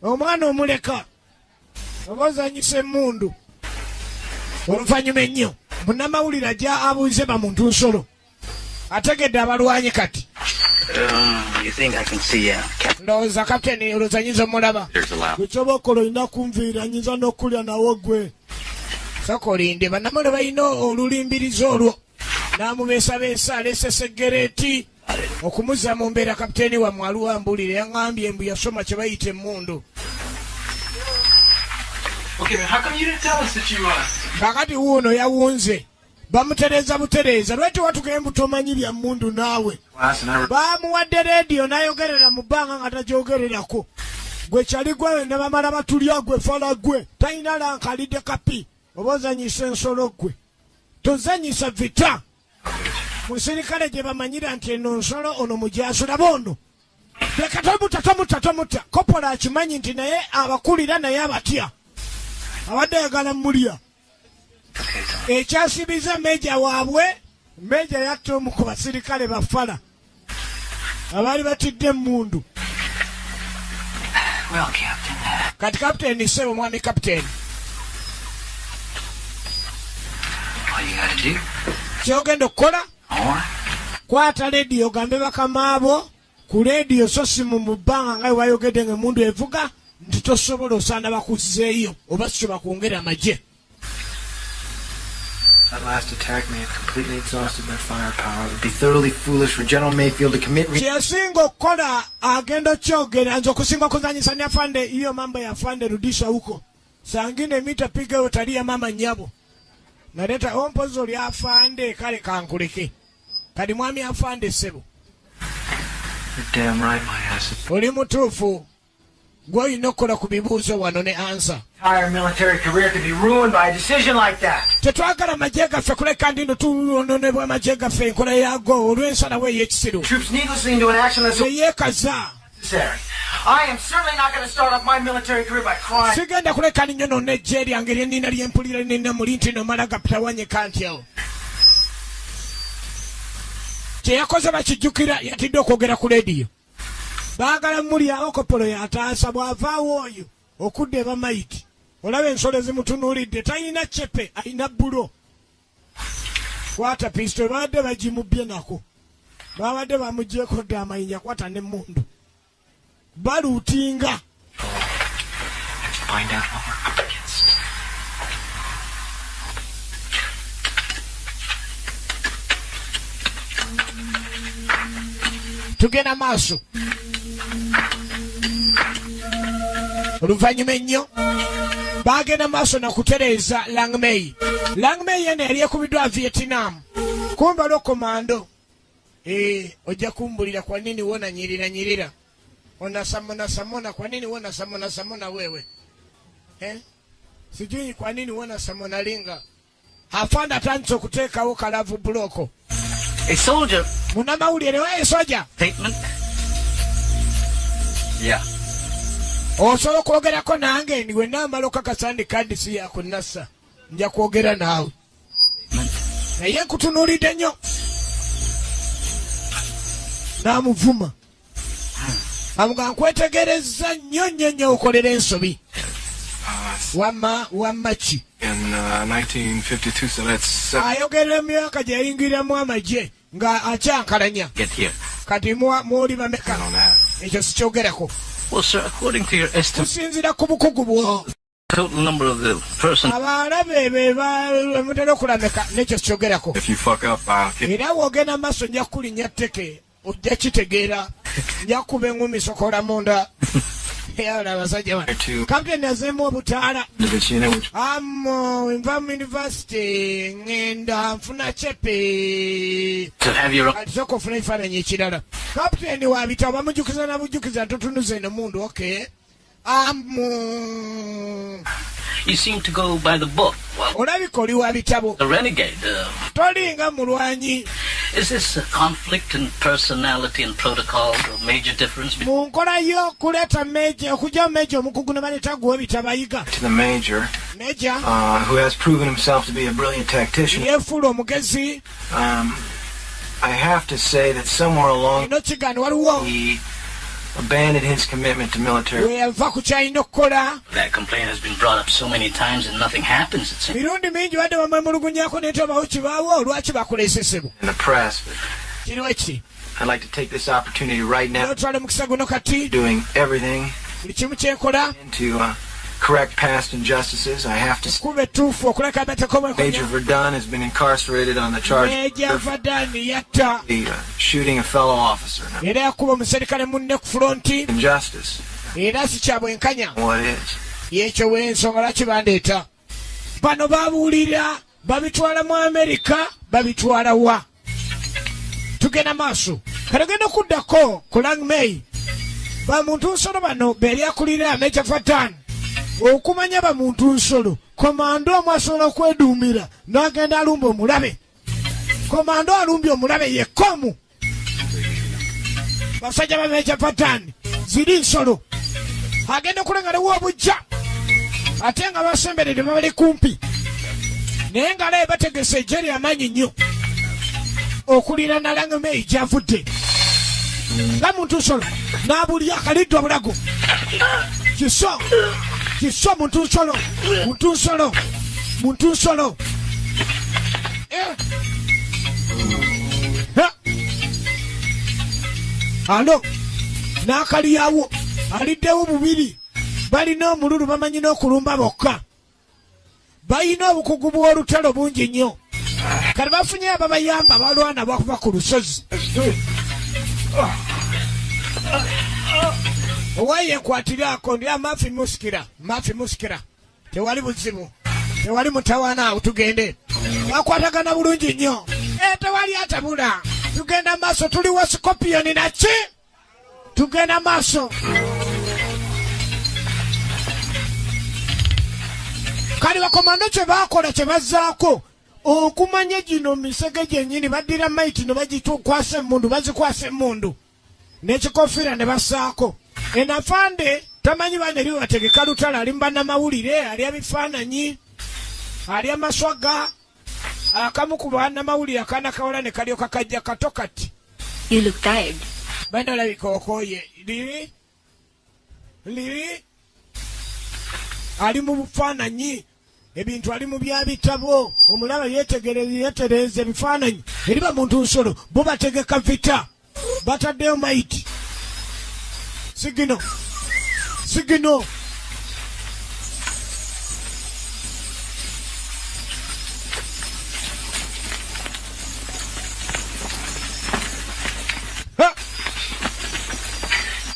omwana omuleka oba ozanyisa emmundu oluvannyuma ennyo munnamawulire ajja abuuze bamuntu nsolo ategedde abalwanyi kati ndowooza kapiteni oluzanyiza omulaba ekyobaokola olina kunviira nyiza n'okulya nawo gwe sakolinde bannamawulire balina olulimbirizo olwo n'amubeesabeesa alese segereeti okumuzza mu mbeera kapiteeni wammwe aluwambulire yaŋŋambye mbu yasoma kye bayita emmundu
Okay, man, how come you didn't tell us that you,
kakati wuuno yawunze bamutereza butereza lweti watugembu tomanyi bya mundu naawe bamuwadde rediyo nayogerera mu bbanga nga tagyogererako gwe kyali gwe ne bamala batulya gwe fala gwe talina lankalidde kapi oba ozanyisa ensolo gwe tozanyisa vita musirikale gye bamanyira nti eno nsolo ono mujasula bono leka tomuta kopola akimanyi nti naye abakulira naye abatya abadde ayagala mulya ekyasibiza meja waabwe meja yatta omu ku basirikale bafala abaali batidde emundu kati kapiteeni sebo mwami kapiteeni kyogenda okukola kwata lediyo gambe bakamaabo ku lediyo so simu mu bbanga nga wayogedde nga emundu evuga nti tosobola osaana bakuzeeyo oba sisoba kwongera amagye.
That last attack may have completely exhausted my firepower. It would be thoroughly foolish for General Mayfield to commit...
Kyesinga okukola agenda kyogera nze okusinga kuzanyisa ne afande iyo mambo ya afande rudisha huko sangine mita piga utalia mama nyabo naleta ompozo lya afande kale kankuleke kadi mwami afande sebo.
You're damn right, my ass.
Oli mutuufu gwe inokola ku bibuuzo wano ne ansa.
Entire military career could be ruined by a decision like that.
Tetwagala majje gaffe kuleka ndino tulononebwa amagye gaffe enkola yago olw'ensalawo ey'ekisiru.
Troops needlessly into an action that's
yeekaza.
Necessary. I am certainly not going to start off my military career by crying.
Sigenda kuleka ninyono eggye lyange lyennina lyempulira nina muli nti nomala gapitawanyeka ntyo. Kyeyakoze bakijjukira yatidde okwogera ku lediyo. Baagala mulyawo kopolo yataasa bw'avaawo oyo okudda eba mayiti. Olaba ensolo zimutunuulidde talina cepe alina bulo. Kwata pisito babadde bagimubbye nako. Babadde bamuggyeko dda amayinja kwata n'emmundu. Baluutinga.
Find out what we're up against.
Tugenda maaso. Oluvannyuma ennyo baagenda maaso na kutereeza Langmei. Langmei yene yali ekubiddwa Vietnam. Kumba lo komando. Ojja kumbulira kwa nini wona nyirira. Ona samona kwa nini wona samona wewe? Sijui kwa nini wona samona linga. Afanda atandise okuteekawo kalavu buloko.
A soldier.
Muna mawulire wa soja.
Statement. Yeah.
Osobola okwogerako nange niwe namala okakasandi kadisi yako nassa nja kwogera naawe naye nkutunuulidde nnyo n'amuvuma amuga nkwetegereza nnyo okolera ensobi wamma ki
in 1952, so that's
ayogera emyaka gye yayingiriramu amagye nga akyankalanya kati mwoli bameka ekyo sikyogerako.
Well, sir, according to your estimate,
kusinziira ku bukugu bwo
total number of the persons.
Abalabe bemutera okulameka nekyo sikyogerako.
If you fuck up,
era wogenda maaso nja kulinnya tteke ojja kitegeera nja kuba eŋŋumi sokola munda. Abasajja bano kapiteni azeemu obutaala nva mu university ngenda nfuna cepe alisooka ofuna ekifaananyi ekirala. Kapiteni wabitabo bamujjukiza nabujjukiza ntotunuza eno mundu okay.
You seem to go by the book. Well,
olabika oli wa bitabo.
The renegade.
Tolinga mulwanyi.
Is this a conflict in personality and protocol, a major difference between...
Munkola yo kuleta major, okuja major omukugu ne baleta gwe bitabayiga.
To the major.
Major.
Who has proven himself to be a brilliant tactician.
Yefuula omugezi.
I have to say that somewhere along he abandoned his commitment to military.
That complaint has been brought up so many times and nothing happens, it seems.
In the press, but I'd like to take this opportunity right now doing everything to correct past injustices. I have to say Major Verdun has been incarcerated on the charge of shooting a fellow officer. Injustice. What is?
yekyo w'ensonga lwaki bandeeta. Bano babuulira babitwala mu Amerika babitwala wa. Tugenda maaso kale genda okuddako ku Langmay. Bamuntu nsolo bano beeryakulira Major Fatan okumanya bamuntu nsolo. Komando omu asobola okweduumira n'agenda alumba omulabe. Komando alumbye omulabe yekomu. Basajja ba Major Fatan ziri nsolo. Agenda okulengalewo obujja ate nga basemberedde babali kumpi. Naye nga laye bategese ejje ly'amaanyi nnyo okulira na Langmay gy'avudde. Nga muntu nsolo n'abulya akaliddwa bulago. Kiso muntu nsolo. Alo n'akalyawo aliddewo bubiri. Balina omululu bamanyi n'okulumba bokka. Bayina obukugu bw'olutalo bungi nnyo. Kale bafunye ababayamba balwana bakuba ku lusozi. Owaye enkwatiraako ndi Mafi Muskira. Tewali buzibu. Tewali mutawaana awo tugende. Bakwatagana bulungi nnyo. Tewali atabula. Tugenda maaso tuli wa Scorpion naki? Tugenda maaso. Kali bakomando kye baakola kye bazzaako okumanya gino misege gyennyini baddira maiti no bagikwasa emmundu bazikwasa emmundu n'ekikofiira ne bassaako. Enafande tamanyi bane eri bategeka lutalo ali mu bannamawulire alya bifaananyi alya maswaga akamu ku bannamawulire akaana kawala ne kalyoka kajja kato kati.
You look tired.
Bano olabika okooye. Liri ali mu bufaananyi ebintu ali mu byabitabo omulaba yeetereza ebifaananyi eri bamuntu nsolo bo bategeka vita bataddeyo maiti sigino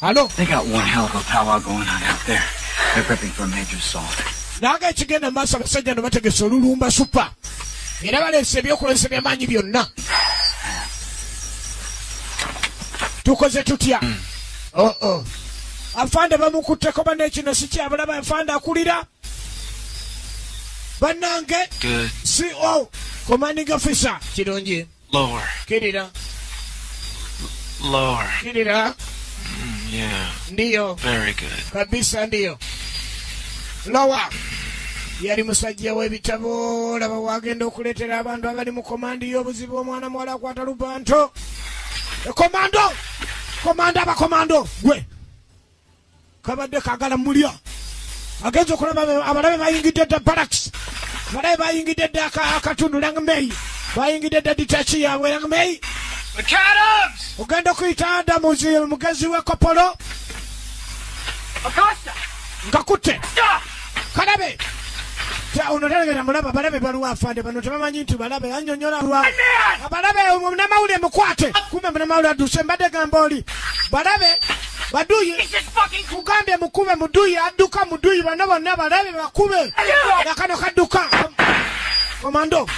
Hello?
They got one hell of a powwow going on out there. They're prepping for a major assault.
Naga ekigenda maaso abasajja no bategese olulumba supa. Era baleese ebyokulesa by'amaanyi byonna. Tukoze tutya? Afande bamukutteko banne kino si kyabulaba afande akulira. Bannange.
Good.
CO. Commanding officer. Kirungi.
Lower.
Kirira.
Lower.
Kirira.
Yeah.
Ndiyo.
Very good.
Kabisa ndiyo. Lower. Yali musajja w'ebitabo laba wagenda okuleetera abantu abali mu komandi y'obuzibu omwana muwala akwata lubanto. Abakomando gwe kabadde kagala mulya agenza okulaba abalabe bayingidde dda barracks abalabe bayingidde dda akatundu Langmay bayingidde dda ditachi yaabwe Langmay ogenda okuyita Adamuzi mugezi w'ekopolo ngakutte kalabe ono talegera mulaba balabe baluwa afande bano tebamanyi nti balabe annyonnyola lwa abalabe omunamawulire mukwate kumbe munamawulire adduse mbadde gamba oli balabe baduyi mugambye mukube muduyi adduka muduyi bano bonna balabe bakube nakano kadduka komando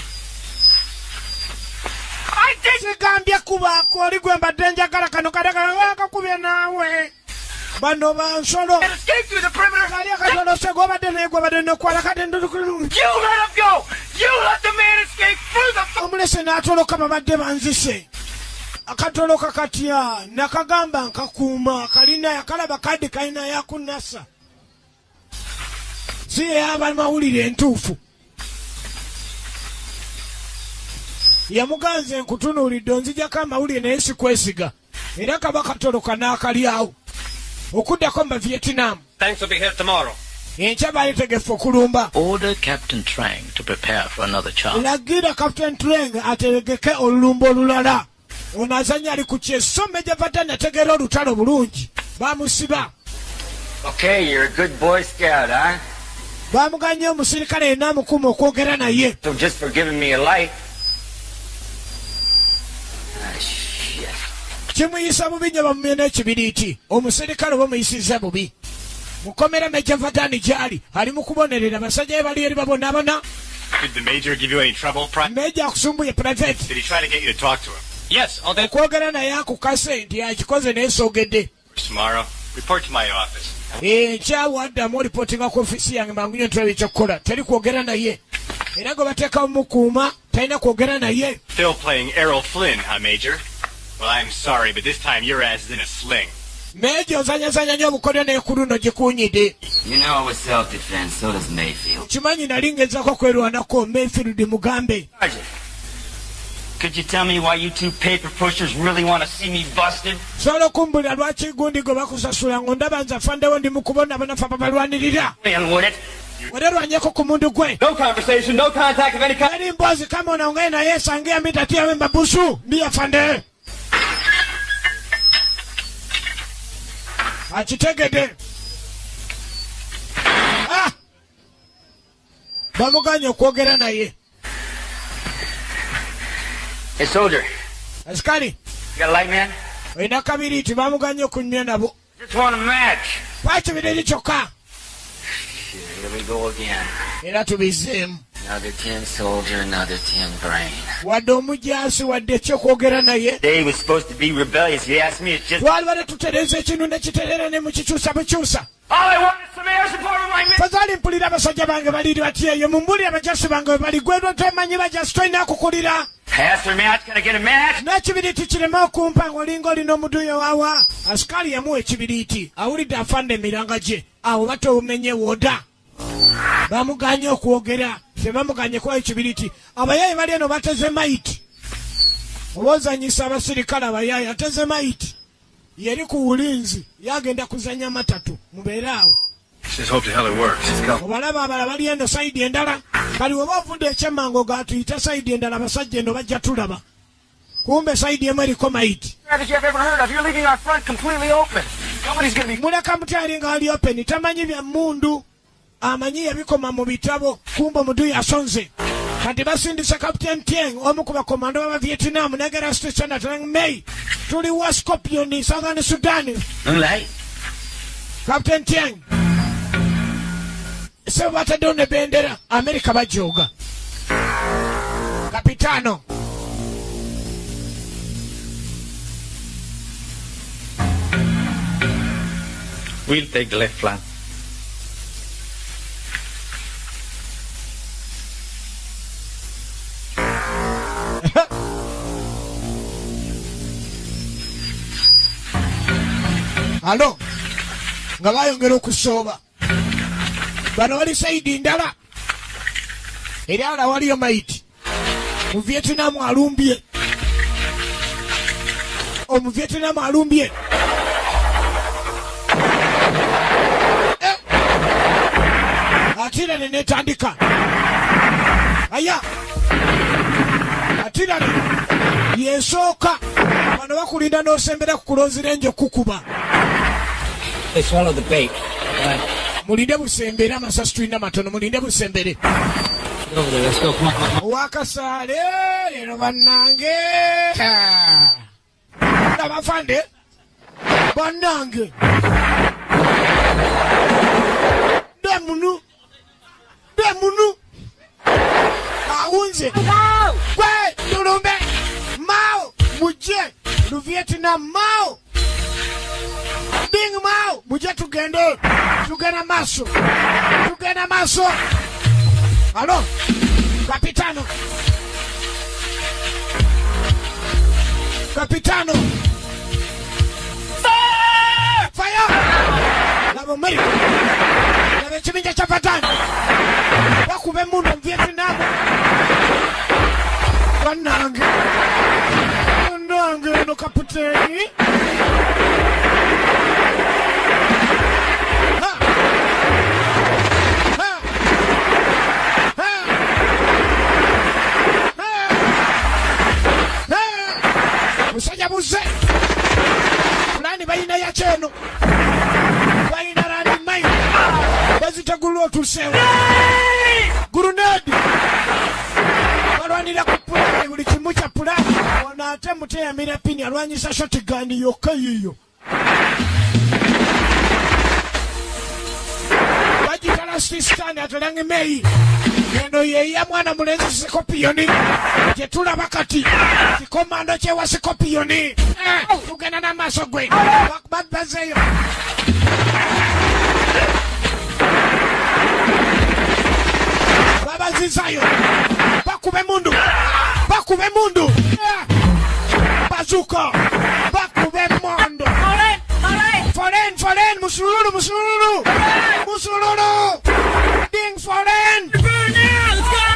sigambye kubaako oli gwe mbadde njagala kano kadakakakubye naawe bano bansolo kali akatolose gwobadde naye gwobadde nokwala kade omulese n'atoloka babadde banzise akatoloka katya nakagamba nkakuuma kalina yakalaba kadi kalina yakunasa si yeyaba mawulire entuufu yamuganze nkutunuulidde onzijako amawulire naye sikwesiga era kaba katoloka n'akalyawo okuddako mu Vietnam.
Thanks will be here tomorrow.
Enkya balitegefu okulumba.
Order Captain Trang to prepare for another charge.
Lagira Captain Trang ategeke olulumba olulala. Ono azanya ali ku kyeso Major Fatan ategeera olutalo bulungi. Bamusiba.
Okay, you're a good Boy Scout, huh?
Bamuganye omusirikale yenna amukuma okwogera naye.
So just for giving me a light.
Kimuyisa bubi nnyo bamumye n'ekibiriiti omusirikale oba muyisiza bubi Mukomera Major Vadani gyali ali mu kubonerera basajja be bali eri babonaabona.
Did the Major give you any trouble,
Major akusumbuye private.
Did he try to get you to talk to him?
Yes, all day.
Okwogera naye akukase nti akikoze naye soogedde.
Tomorrow, report to my office.
Kyawaddamu olipootinga ku ofisi yange mangu nnyo ntulaba ekyokkola. Teri kwogera naye. Era nga bateekawo mukuuma talina kwogera naye.
Still playing Errol Flynn, huh, Major? Well, I'm sorry, but this time your ass is in a sling.
Major ozanyazanya nnyo obukodyo naye ku luno gikuunyidde.
You know with self-defense, so does Mayfield.
Kimanyi nali ngezaako kwerwanako Mayfield mugambe.
Could you tell me why you two paper pushers really want to see me busted?
Sobola okumbulira lwaki gundi gwe bakusasula ng'ondaba nze afandewo ndi mu kubona banafa babalwanirira. Wererwanyeko ku mundu gwe.
No conversation, no contact of any kind.
Eri mbozi kama unaongea na yeye sangia mitatia wemba busu. Ndiye afande. Achitegede. Bamuganye okwogera naye.
Hey, soldier.
Askari.
You got a light, man?
Olina kabiriiti bamuganye okunyumya nabo.
Just want a match.
Lwaki bideri kyokka?
Here we go again.
Era tubizeemu.
Another tin soldier, another tin brain.
Wadde omujaasi wadde ekyokwogera naye.
Today was supposed to be rebellious. You ask me, it's just...
Twalibadde tutereeza ekintu ne kitereera ne mukikyusa bukyusa.
All I want is some air support with my men.
Fazali mpulira abasajja bange baliri bati eyo mumbulire abajasi bange bwe bali gwedwa temanyi bajasi tolina kukulira.
Pass their match, can I get a match?
N'ekibiriiti kirema okumpa ng'olinga olina omuduyo waawa. Asikali yamuwa ekibiriiti awulidde afande emiranga gye awo batowumenye woda. Bamuganye okwogera tebamuganye kuwa ekibiriiti. Abayayi bali eno bateze mayiti. Oba ozanyisa abasirikale abayayi ateze mayiti. Yeri ku bulinzi yagenda kuzanya matatu mubeere awo.
Just hope the hell it works.
Obalaba abala bali eno sayidi endala kali oba ovudde ekyemmango gatuyita sayidi endala abasajja eno bajja tulaba. Kumbe sayidi emu eriko mayiti. Muleka mutyali nga ali open tamanyi bya mmundu amanyi yabikoma mu bitabo kumbe omudu yasonze. Kati basindise Captain Tieng omu ku bakomando b'aba Vietnam negera Station Tang Mei tuli wa Scorpion Southern Sudan.
Moonlight.
Captain Tieng se batadde ne bendera Amerika bajoga. Capitano
We'll take the left flank.
Alo nga bayongera okusooba bano wali sayidi ndala eri ala waliyo mayiti mu Vietnam alumbye omu Vietnam alumbye atirane netandika aya atirane yesooka bano bakulinda n'osembera kukulozera enjo kukuba.
They swallowed the bait.
Mulinde busembere amasasi tulina matono mulinde busembere.
Get over there, let's go. Come on.
Wakasale eno bannange. Nabafande bannange. Demunu. Aunze. Kwe tulumbe. Mao muje. Lu Vietnam Mao. Bing Mao muje tugende. Tugenda maso. Alo. Capitano. Fire! Labo meri. Labo chiminja cha patani. Wakube muno Vietnam. Wanange no kaputeni. Musajja buze fulani balina yakyeno balina rani mai bazitegulwa otusewo gurunedi balwanira ku pulani buli kimu kya pulani ono ate muteyamira pini alwanyisa shotigani yokka yiyo Stistani atulange Mei. Eno yeya mwana mulenzi Scorpioni. Jetulaba kati. Komando chewa Scorpioni. Tugenda na maaso gwe. Bazeyo. Baba zizayo. Bakube mundu. Bazuka. Bakube mondo. Foreign, musululu. Ding foreign.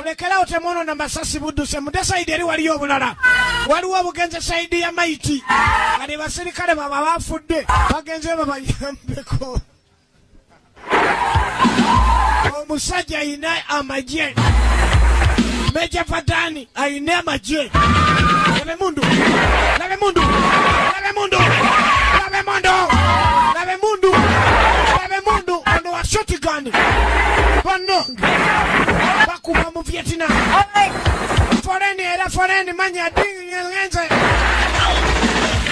Lekera otemono na masasi buduse mudasaidi eri waliyo obulala. Waliwo bugenze saidi ya maiti. Kali basirikale baba bafudde. Bagenze babayambeko. Omusajja ina amaje. Meja Fatani aina amaje. Labe mundu. Ono wa shotgun. Bono. Bakuba mu Vietnam. Foreign manya dingi ngenze.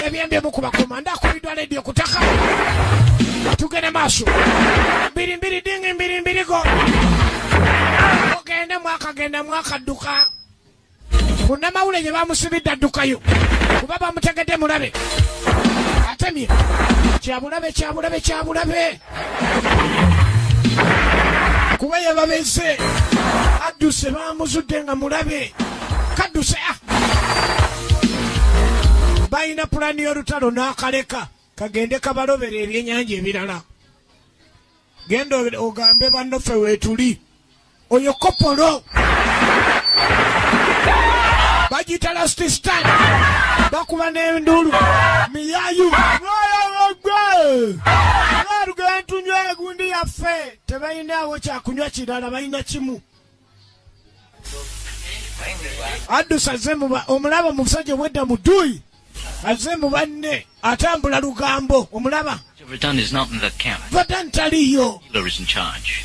Ebyende bukuba komanda kuidwa radio kutaka. Tugende maso. Mbiri dingi mbiri go. Ogenda mwaka duka. Kuna maule je bamusibidda dukayo. Kuba bamutegedde mulabe. Atemye. Kyabulabe. Kuba yababeze. Aduse bamuzudde nga mulabe. Kaduse. Bayina pulani y'olutalo n'akaleka. Kagende kabalobera ebyennyanja ebirala. Genda ogambe bannaffe weetuli. Oyo Kopolo. Bagita Stistani. Bakuba n'endulu. Miyayu. Tunywe gundi yaffe. Tebayinaawo kyakunywa kirala bayina kimu. Addusa azze omulaba musajja wedda muduyi. Azze mu banne atambula lugambo omulaba.
Verdun is not in that camp.
Verdun taliyo.
Hitler is in charge.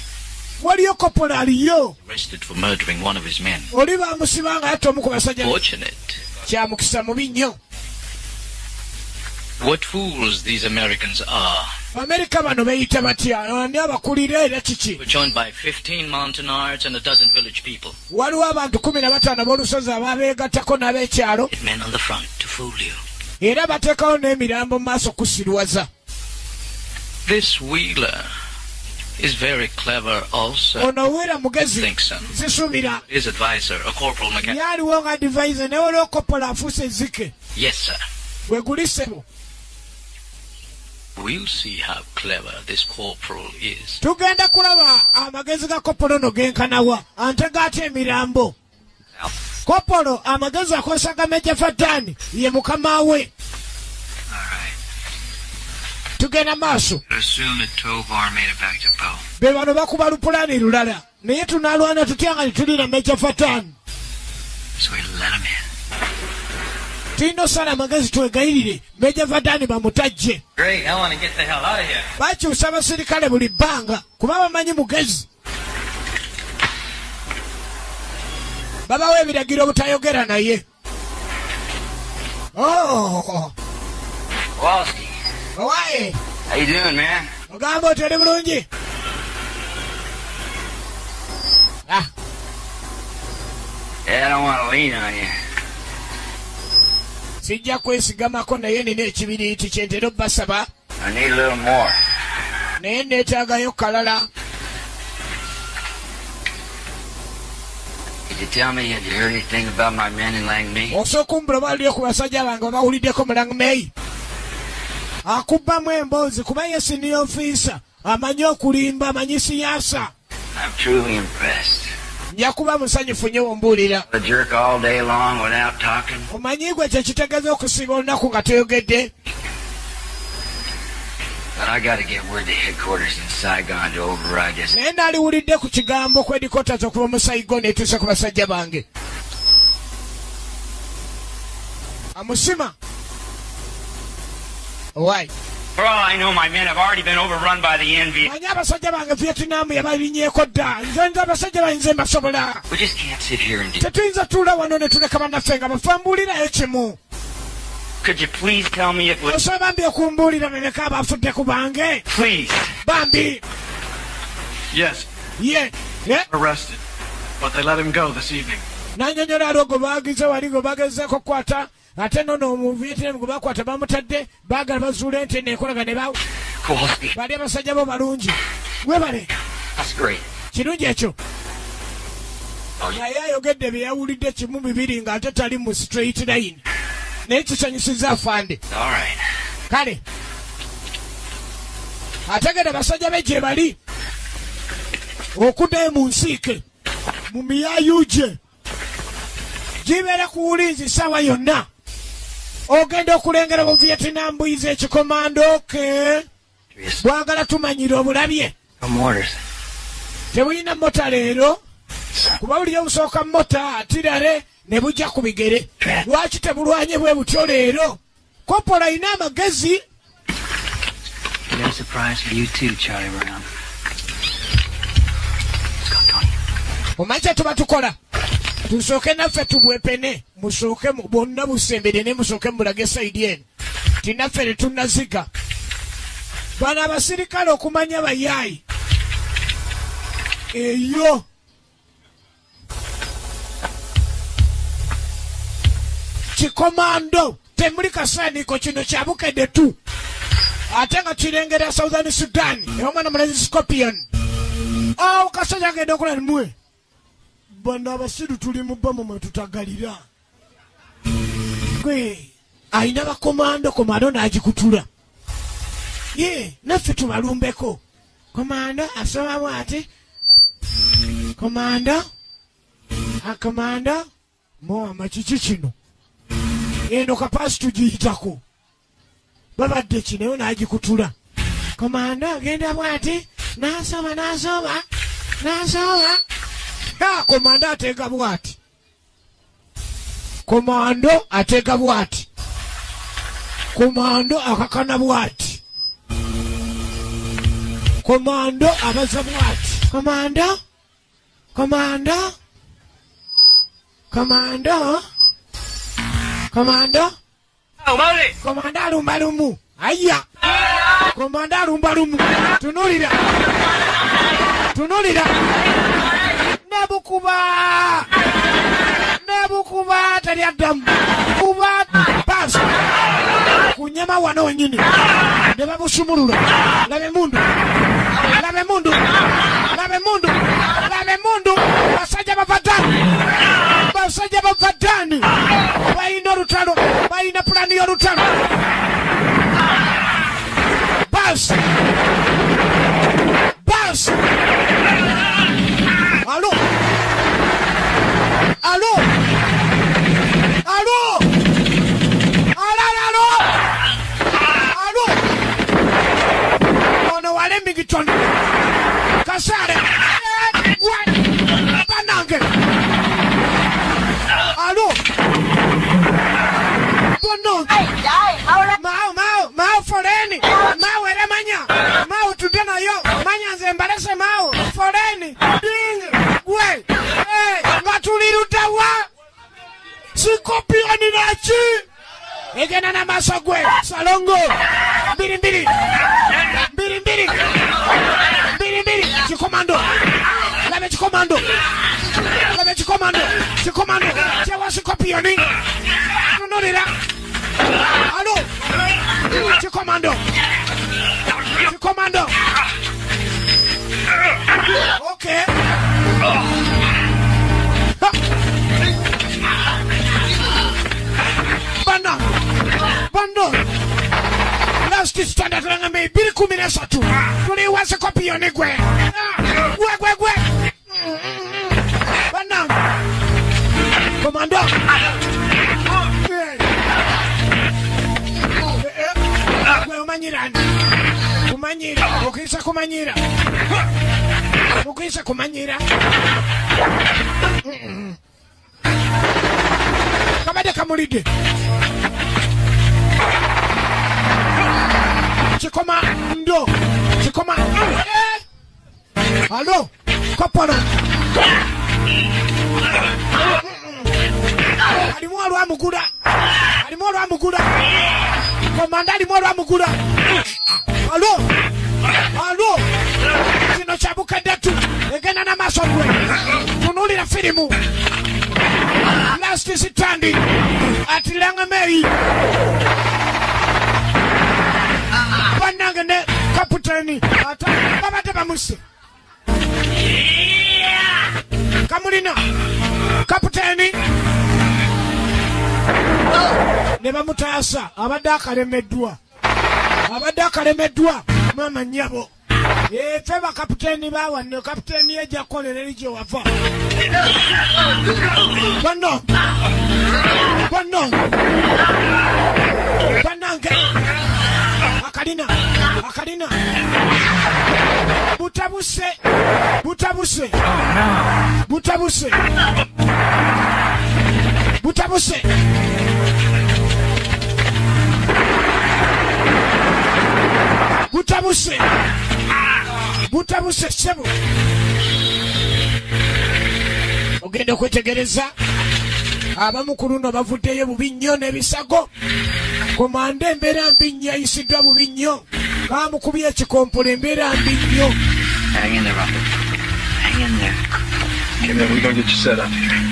Waliyo Kopolo aliyo.
Arrested for murdering one of his men.
Oliba amusibanga ate omu ku basajja.
Fortunate.
Kyamukisa mubi nnyo.
What fools these Americans are.
America bano beyita batya ani abakulira era kiki.
We're joined by 15 Montanards and a dozen village people.
Waliwo abantu 15 b'olusozi ababeegattako n'ab'ekyalo.
Men on the front to fool you.
Era bateekawo n'emirambo mu maaso kusirwaza.
This Wheeler is very clever also.
Ono Wheeler mugezi. Zisuubira.
His advisor, a corporal mechanic.
Yaliwo nga advisor ne waliwo Kopolo afuuse ezzike.
Yes, sir.
Wegulisebo.
We'll see how clever this corporal is.
Tugenda kulaba amagezi ga Kopolo no genkanawa. Antega ate emirambo. Kopolo amagezi akozesa ga Meja Fatani ye mukama we. Tugenda maaso.
Assume that Tovar made it back to Poe.
Be bano bakuba lupulani lulala. Naye tunalwana tutya nga tulina Meja Fatani.
So we let him in.
Tino sana magezi twegayirire. Meja Fatani bamutajje.
Great, I want to get the hell out of here.
Bakyusa abasirikale buli bbanga kuba bamanyi mugezi. Babawo ebiragiro butayogera naye. Oh.
Kowalski.
Why?
How you doing, man?
Ogamba oteri bulungi.
Yeah, I don't want to lean on you.
Sijja kwesigamako naye nina ekibiriiti kye ntera obbasaba.
I need a little more.
Naye neetaagayo kalala.
Could you tell me, have you heard anything about my men in Langme?
Osooka ombula bawulire ku basajja bange bawuliddeko mu Langme. Akubbamu emboozi kuba ye senior officer. Amanyi okulimba, amanyi siyaasa.
I'm truly impressed.
Nja kuba musanyufu nnyo ombuulira.
A jerk all day long without talking.
Omanyi gwe kye kitegeeza okusiba olunaku nga toyogedde.
But I got to get word to headquarters in Saigon to override this.
Naye naaliwulidde ku kigambo ku headquarters okuva mu Saigon etuuse ku basajja bange. Amusima. Why?
For all I know, my men have already been overrun by the NV.
Manyi abasajja bange Vietnam yabalinyeeko dda. Nze abasajja bange mbasobola.
We just can't sit here and do.
Tetuyinza tuula wano ne tuleka bannaffe nga bafambuulirayo kimu.
Could you please tell me it was...
Osobola bambi okumbuulira bebeka abafudde ku bange?
Please.
Bambi.
Yes.
Yeah.
Arrested. But they let him go this evening.
Nanyonyola alogo bagize waligo bagezeko kwata ate nono mu Vietnam go bakwata bamutadde bagala bazuula ente nekolaga ne bawo.
Kowalski.
Bali abasajja bo balungi. Webale.
That's great.
Kirungi ekyo. Naye ayogedde bye yawulidde kimu bibiri ng'ate tali mu straight line. Naye kisanyusiza afande.
All right.
Kale. Ategedde basajja be gye bali. Okuddayo mu nsiike. Mu miyayu gye. Gibeera ku wulinzi ssaawa yonna. Ogenda okulengera mu Vietnam buyize ekikomando ke. Bwagala tumanyire obulabye. Tebulina mota leero. Kuba buli obusooka mota atirare ne bujja ku bigere. Lwaki tebulwanye bwe butyo leero? Koppola alina amagezi.
No surprise for you too, Charlie Brown.
Omanyi tuba tukola. Tusooke naffe tubwepene. Musooke bonna busembere ne musooke mulage sayidi eno. Tinaffe ne tunnaziga. Bano abasirikale okumanya bayaayi. Eyo. Kikomando. Temuli kasaaniko kino kyabukedde tu. Ate nga kirengera Southern Sudan. Omwana mulezi Scorpion. Kasajja agenda okola nimwe. Bano abasiru tuli mu bbamu mwe tutagalira. Gwe alina bakomando n'agikutula. Ye naffe tubalumbeko. Komando asoma bw'ati. Komando. Akomando. Moama kiki kino. Eno kapasi tugiyitako. Babadde kineyo n'agikutula. Komando agenda bw'ati. N'asoma. Komando ateeka bw'ati. Komando ateeka bw'ati. Komando akakana bw'ati. Komando abaza bw'ati. Komando. Komando alumba lumu. Aya. Komando alumba lumu. Tunulira. Nebukuba tali addamu. Kuba basi. Kunyama wano wenyini. Ne babusumulula. Labe mundu. Basajja bavadani. Bayina olutalo. Bayina pulani y'olutalo. Basi. Alo. Ono wale Mington. Kasare. Banange. Alo. Bono. Mao foreni. Mao ere manya. Mao tudena yo. Manya zembalese mao. Foreni. Ding. Gwe. Ngatulirutawa. Scorpion nachi. Egena na masogwe. Salongo. Mbiri. Chikomando. Labe chikomando. Chewa Scorpion. Nonira. Alo. Chikomando. Okay. Bando. Last standard langa me 213. Tuli wa Scorpion gwe. Gwe. Bando. Komando. Gwe umanyirani. Ukisa kumanyira. Kabade kamulide. Chikomando. Alo. Kopolo. Alimwalo amugula. Komanda alimwalo amugula. Alo. Kino kyabukedde tu. firimu last standing ati Langa Mary banange ne kaputeni ata babate bamuse kamulina kaputeni ne bamutaasa abadde akalemeddwa mama nyabo ffe bakaputeni bawanne kaputeni yejja kukolera eri gye wava bannange akalina butabuse ssebo ogenda okwetegereza abamu ku luno bavuddeyo bubi nnyo n'ebisago komanda embeera mbi nnyo yayisiddwa bubi nnyo kamukubye ekikompola embeera mbi nnyo.
Hang in there, Robert. Hang in there. Okay, man, we're gonna get you set up here.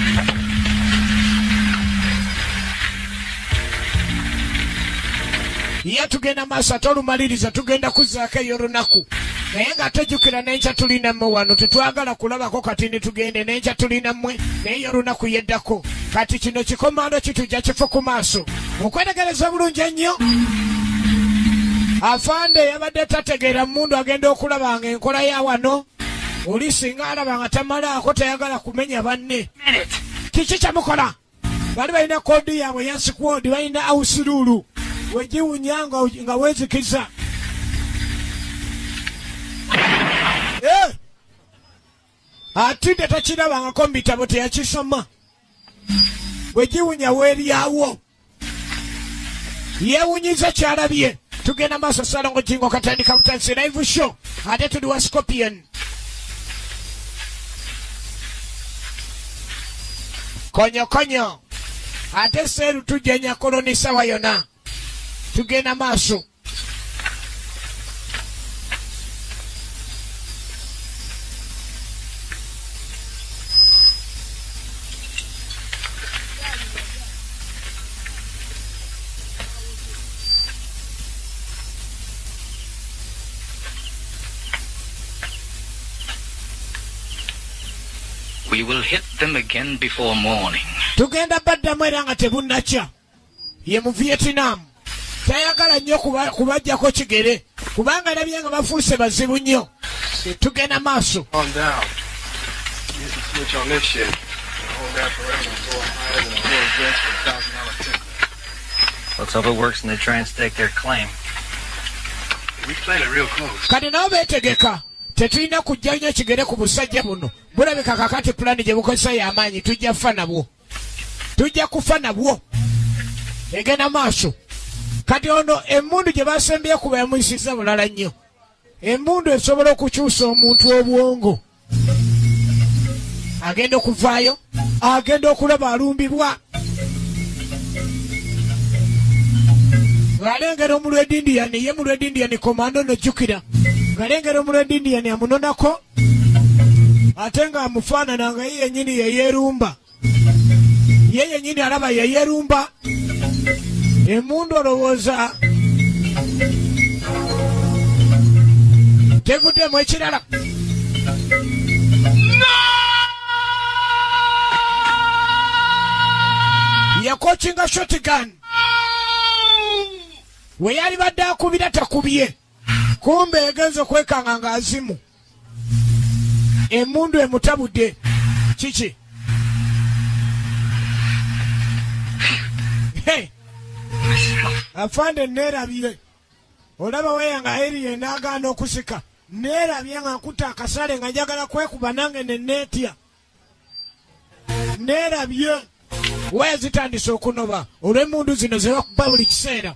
Iya tugenda maaso ate olumaliriza tugenda kuzzaako eyo olunaku naye nga tejjukira n'enkya tulina mmwe wano tetwagala kulabako kati nitugende n'enkya tulina mmwe naye olunaku yeddako kati kino kikomando kitujja kifo ku maaso okwetegereza bulungi ennyo. Afande yabadde tategeera mundu agenda okulabanga enkola ya wano oli singa alaba nga tamalaako tayagala kumenya banne kiki kyamukola bali balina koodi yaabwe ya squad balina ausirulu wegiwunya nga wezikiza atidde takirabangako mu bitabo teyakisoma wegiwunya weeryawo yeewunyiza kyalabye. Tugenda maaso Salongo Jingo katandika butansi live show ate tuli wa Scorpion konyo ate seeru tujja Nyakoloni sawa yona tugenda maaso.
We will hit them again before morning.
Tugenda baddamu era nga tebunnakya. Ye mu Vietnam. Tayagala nnyo kubajjako kigere. Kubanga alabye nga bafuuse bazibu nnyo. Tugenda maaso.
Calm down. Use the switch on this shit. Hold that forever and go higher than a horse dress for $1,000 ticket.
Let's hope it works and they try and stake their claim.
We played it real close.
Kati nabo beetegeka. Tetulina kujja nnyo kigere ku busajja buno. Bulabika kakati pulani gye bukozesa y'amaanyi tujja kufa nabwo. Egenda maaso. Kati ono emmundu gye basembye kuba yamuyisiza bulala nnyo. Emmundu esobola okukyusa omuntu obwongo. Agenda okuvaayo, agenda okulaba alumbibwa. Galengera omulwedi Indian, ye mulwedi Indian komando nojjukira. Galengera omulwedi Indian amunonako. Ate nga amufaanana nga ye yennyini yeyeerumba. Ye yennyini alaba yeyeerumba. Emmundu olowooza tevuddemu ekirala. Yakochinga shotgun. We yali badde akubira takubye. Kumbe egenze okwekanga nga azimu. Emmundu emutabudde. Kiki? Hey. Afande neerabire. Olaba weyanga eri yenaagaana okusika. Neerabye nga nkuta akasale nga njagala kwekuba nange neneetya. Neerabye. Waya zitandise okunoba. Olw'emmundu zino ze bakuba buli kiseera.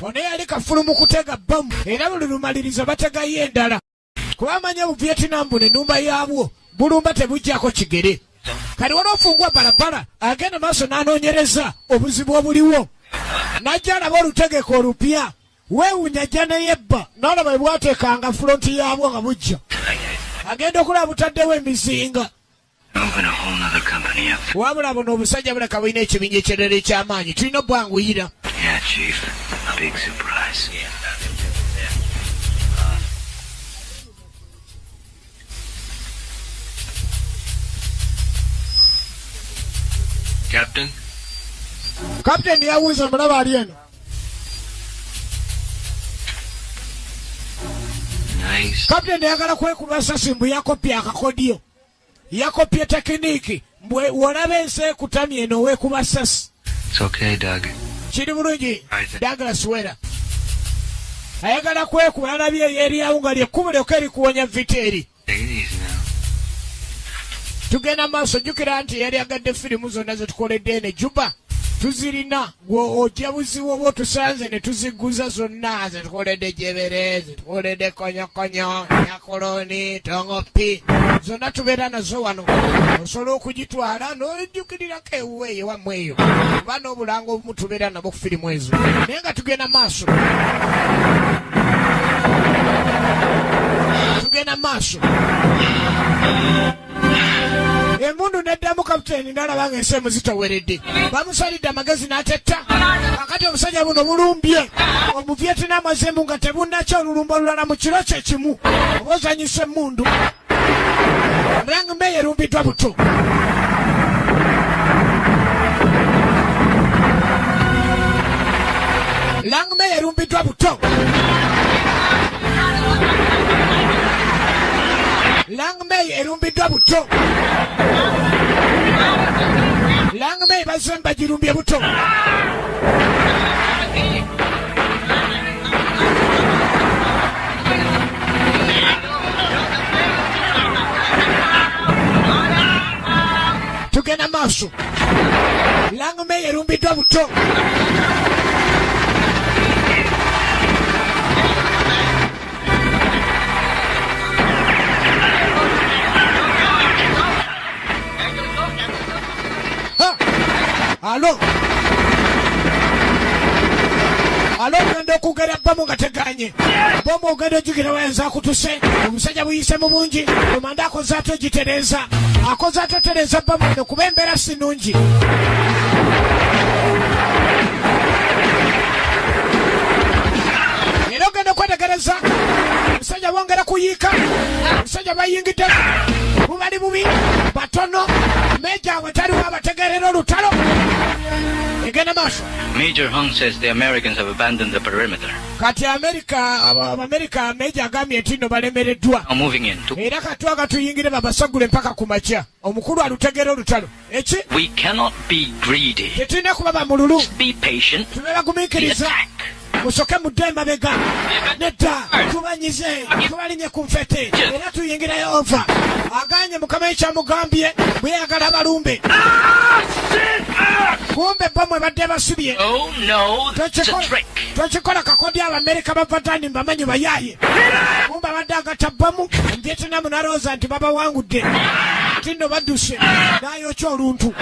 Ono yali kafulu mu kutega bbamu. Era buli lumaliriza bategayo endala. Kuba amanya bu Vietnam buno ennumba yaabwo. Bulumba tebujjako kigere. Kati wanoofungwa balabala agenda maaso n'anoonyereza obuzibu obuliwo. Najja alaba olutegeko olupya. Weewunya ajja neyebba. N'olaba bwe bwateekanga fulonti yaabwo nga bujja. agenda okulaba butaddewo emizinga
Open a whole nother company up.
wabula buno obusajja buleka bulina ekibinja ekirala eky'amaanyi tulina obbwanguyira.
Yeah, Chief. Big surprise.
Captain?
Kapiteni yawuliza mulaba ali eno.
Nice.
Kapiteni yagala kwekuba sasi mbu yakopya akakodiyo. Yakopya tekiniki. Mbwe wolaba ensi ekutamye eno weekuba sasi.
It's okay, Doug.
Kiri bulungi. Douglas Wera. Ayagala kwekuba alabye eryawo nga lyekkubo lyokka erikuwonya viteri.
Take it easy now.
Tugenda maaso jjukira nti yali agadde firimu zonna zetukoledde ene Juba. Tuzirina ojjabuzi woba otusanze ne tuziguza zonna zetukoledde jebere zetukoledde konyokonyo nyakoloni tongopi zonna tubeera nazo wano osobola okugitwala n'ojjukirirako ewuwe ewammwe eyo oba n'obulango obumu tubeera nabo ku firimu ezo naye nga tugenda maaso Emundu neddamu kapiteni n'alaba ng'ensi zitaweredde. Bamusalidde amagezi n'atetta. Kakati omusajja buno bulumbye. Omuvietnam azembu nga tebunnakya olulumba olulala mu kiro kye kimu. Oba ozanyisa emmundu. Lang May erumbiddwa buto. Lang May erumbiddwa buto. Lang May erumbiddwa buto. Lang May bazemba girumbye buto. Tugenda maaso. Lang May erumbiddwa buto. Alo ogenda okugera bbamu nga teganye bomu ogenda ojugira wayenza akutuse omusajja buyise mu bungi omanda akoze ate ogitereeza akoze ate otereeza bbamu eno kuba embeera si nnungi era ogenda okwetegereza omusajja bwongera kuyiika omusajja bayingidde bubali bubi batono meja we taliwo abategerera olutalo egenda maaso.
Major Hung says the Americans have abandoned the perimeter.
Kati America meja agambye nti nno balemereddwa.
Now moving in.
Era katwaga tuyingire babasagule mpaka ku makya omukulu alutegeera olutalo eki
We cannot be greedy.
tetulina kuba bamululu
Be patient.
tube bagumiikiriza musoke mudde emabega nedda tubanyize tubalinye ku nfete era tuyingire Yehova aganye mukama ekyamugambye bweyagala balumbe kumbe bamwe badde basibye twekikola kakodi Abamerika bavatani mbamanyi bayaye kumbe badde agata bbamu Vietnam narooza nti babawangudde ti nno badduse nayokya oluntu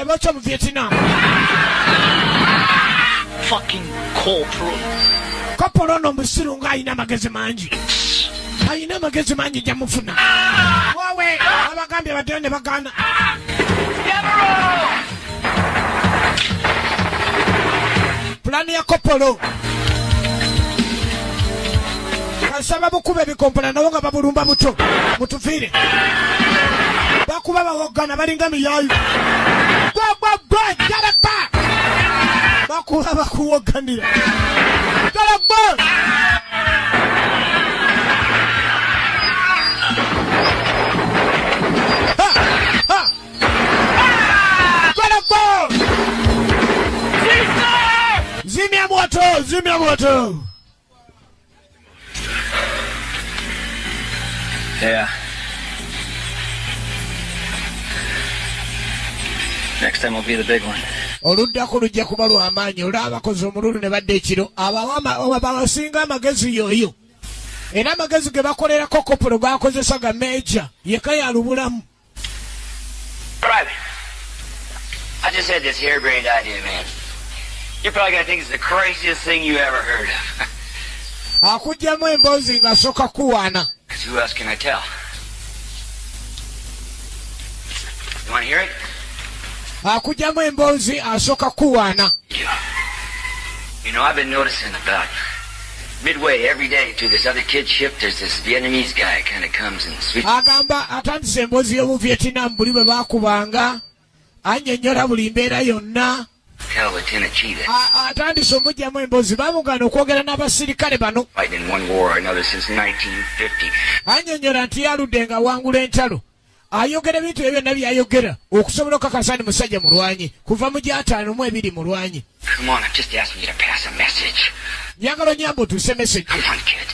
bokyo mu Vietnam
Fucking corporal.
Corporal no musiru nga ayina amagezi mangi. Ayina amagezi mangi jamufuna. Wawe abagambye badde ne bagana. Plani ya Corporal. Sababu kuba ebikompana nabo nga babulumba buto mutuvire bakuba bawogana balinga miyayu jaragba bakuba bakuwoganira jaragba jaragba zimya moto
Yeah. Next time will be the big one.
Oluddako lujja kuba lw'amaanyi olaba abakozi omululu ne badde ekiro abasinga amagezi yoyo era amagezi ge bakolerako kopolo gakozesa ga meja yeka yalubulamu.
Private, I just had this harebrained idea, man. You're probably gonna think it's the craziest thing you ever heard of.
Akujjamu emboozi ng'asooka kuwaana.
Who else can I tell? You want to hear it?
Akujamu emboozi asooka kuwaana.
You know, I've been noticing about midway every day to this other kid's ship, there's this Vietnamese guy kind of comes and switches.
Agamba atandise emboozi y'omu Vietnam buli bwe baakubanga annyonnyola buli mbeera yonna.
Tell Lieutenant Chi that
atandise omugyamu emboozi baamugana okwogera n'abasirikale bano.
fighting in one war or another since 1950.
Annyonnyola nti yaludde nga wangula entalo. Ayogera ebintu ebyo byonna by'ayogera okusobola okukakasa nti musajja mulwanyi kuva mu gy'ataano mulwanyi.
Come on, I'm just asking you to pass a message.
Njagala onyambe otuuse message.
Come on, kid.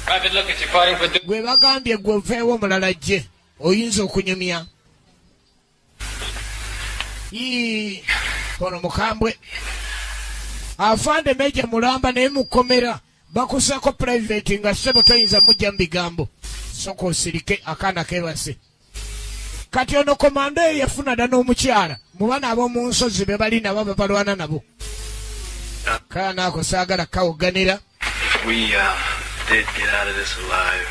Private, look, it's according for...
Gwe bagambye gwe oveewo omulala jje oyinza okunyumya. Kono mukambwe. Afande Meja Mulamba naye mukomera bakusako private nga ssebo toyinza mujja mu bigambo. Soko osirike akaana kebase. Kati ono komando eyo yafuna dda n'omukyala mu bana ab'omu nsozi be bali nabo balwana nabo. Kaana ako saagala kawoganira.
We did get out of this alive.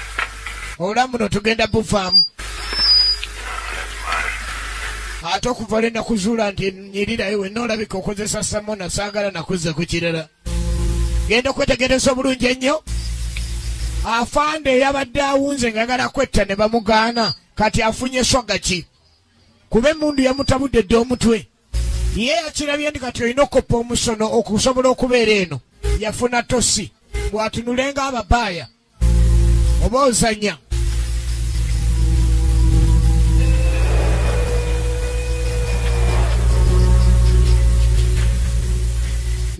Olamu no tugenda buvaamu. Ate okuva lwe nakuzuula nti nyirirayo wenna olabika okozesa samona saagala nakuzza ku kirala. Genda okwetegereza obulungi ennyo. Afande eyabadde awunze ng'agala kwetta ne bamugaana kati afunye eswaga ki. Kuba emmundu yamutabudde dda omutwe. Ye yakirabye ndi kati olina okoppa omusono okusobola okubeera eno. Yafuna tosi bw'atunulenga ababaaya. Oba ozanya.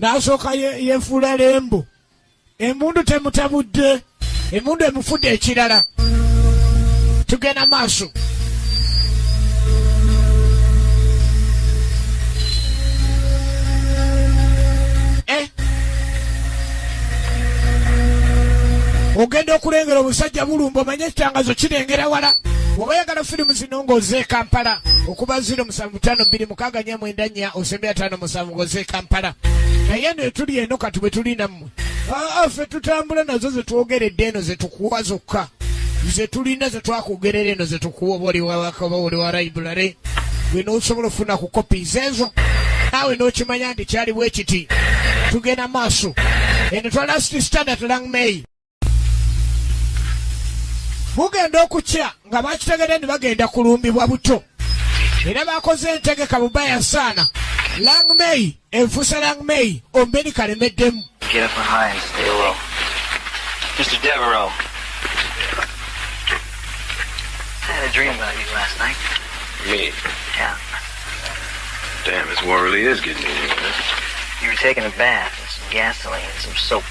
N'asooka yeefuula lembo. Emmundu temutabudde. Emmundu emufudde ekirala. Tugenda maaso. Ogenda okulengera obusajja bulumba omanye ekitangazo kirengera wala. Bw'oba oyagala firimu zino ng'oze Kampala okuba 0754649 osembe 57 ng'oze Kampala. Naye eno etuli eno kati bwe tuli nammwe. Ffe tutambula nazo ze twogeredde eno ze tukuwa zokka. Ze tulina ze twakugerera eno ze tukuwa oba oli wawakaba oli wa library. Gwe n'osobola ofuna ku copies ezo. Naawe n'okimanya nti kyali bwe kiti. Tugenda maaso. Eno twa last standard Langmay. Bugenda okukya nga bakitegedde ne bagenda kulumbibwa buto. Era bakoze entegeka bubaya saana. Langmay, enfuusa Langmay, ombeni kalemeddemu.
Get up behind, stay low. Mr. Devereaux. I had a dream about you last night.
Me?
Yeah.
Damn, this war really is getting in here.
You were taking a bath with some gasoline and some soap.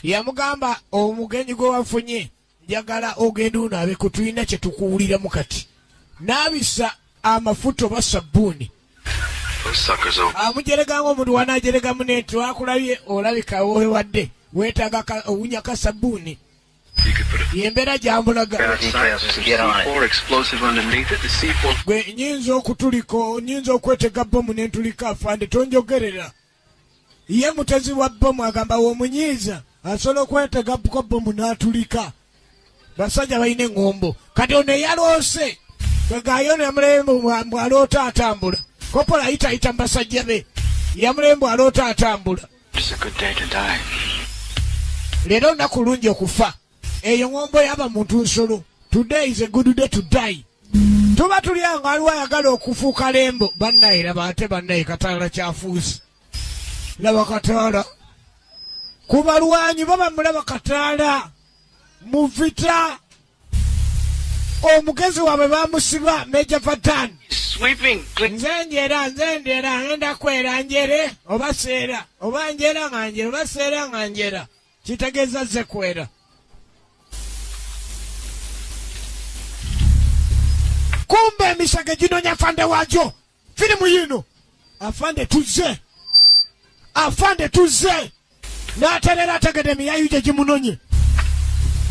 Yamugamba omugenyi gwe wafunye njagala ogenda onaabe ku tulina kye tukuwuliramu kati. N'abisa amafuta oba sabbuuni. Amujereganga omuntu wanaajeregamu nenti wakulabye olabika weewadde weetaaga owunya ka sabbuuni. Yembeera gyambulaga. Gwe nyinza okutuliko nyinza okwetega bbomu n'entulika afande tonjogerera. Ye mutezi wa bbomu agamba w'omunyiiza asobola okwetega bbomu n'atulika. Basajja balina eŋŋombo. Kati ono eyaloose kwegaayo yamulembe bw'aloota atambula. Kopola ayita mbasajja be. Yamulembe aloota atambula. Leero olunaku lungi okufa. Eyo ŋŋombo yaba muntu nsolo. Today is a good day to die. Tuba tulya nga aliwo ayagala okufuuka lembo. Bannaye laba ate bannaye Kataala kyafuuse. Laba Kataala. Ku balwanyi baba mulaba Kataala. Mu vita. Omugezi waabwe bamusiba Major Vatan. Nze njera ngenda kwera njere oba seera oba njera nga njera oba seera nga njera. Kitegeeza ze kwera. Kumbe emisage ginonya afande wajo. Firimu yino. Afande tuzze. Afande tuzze. N'aterera ategede miyayu gye gimunonye.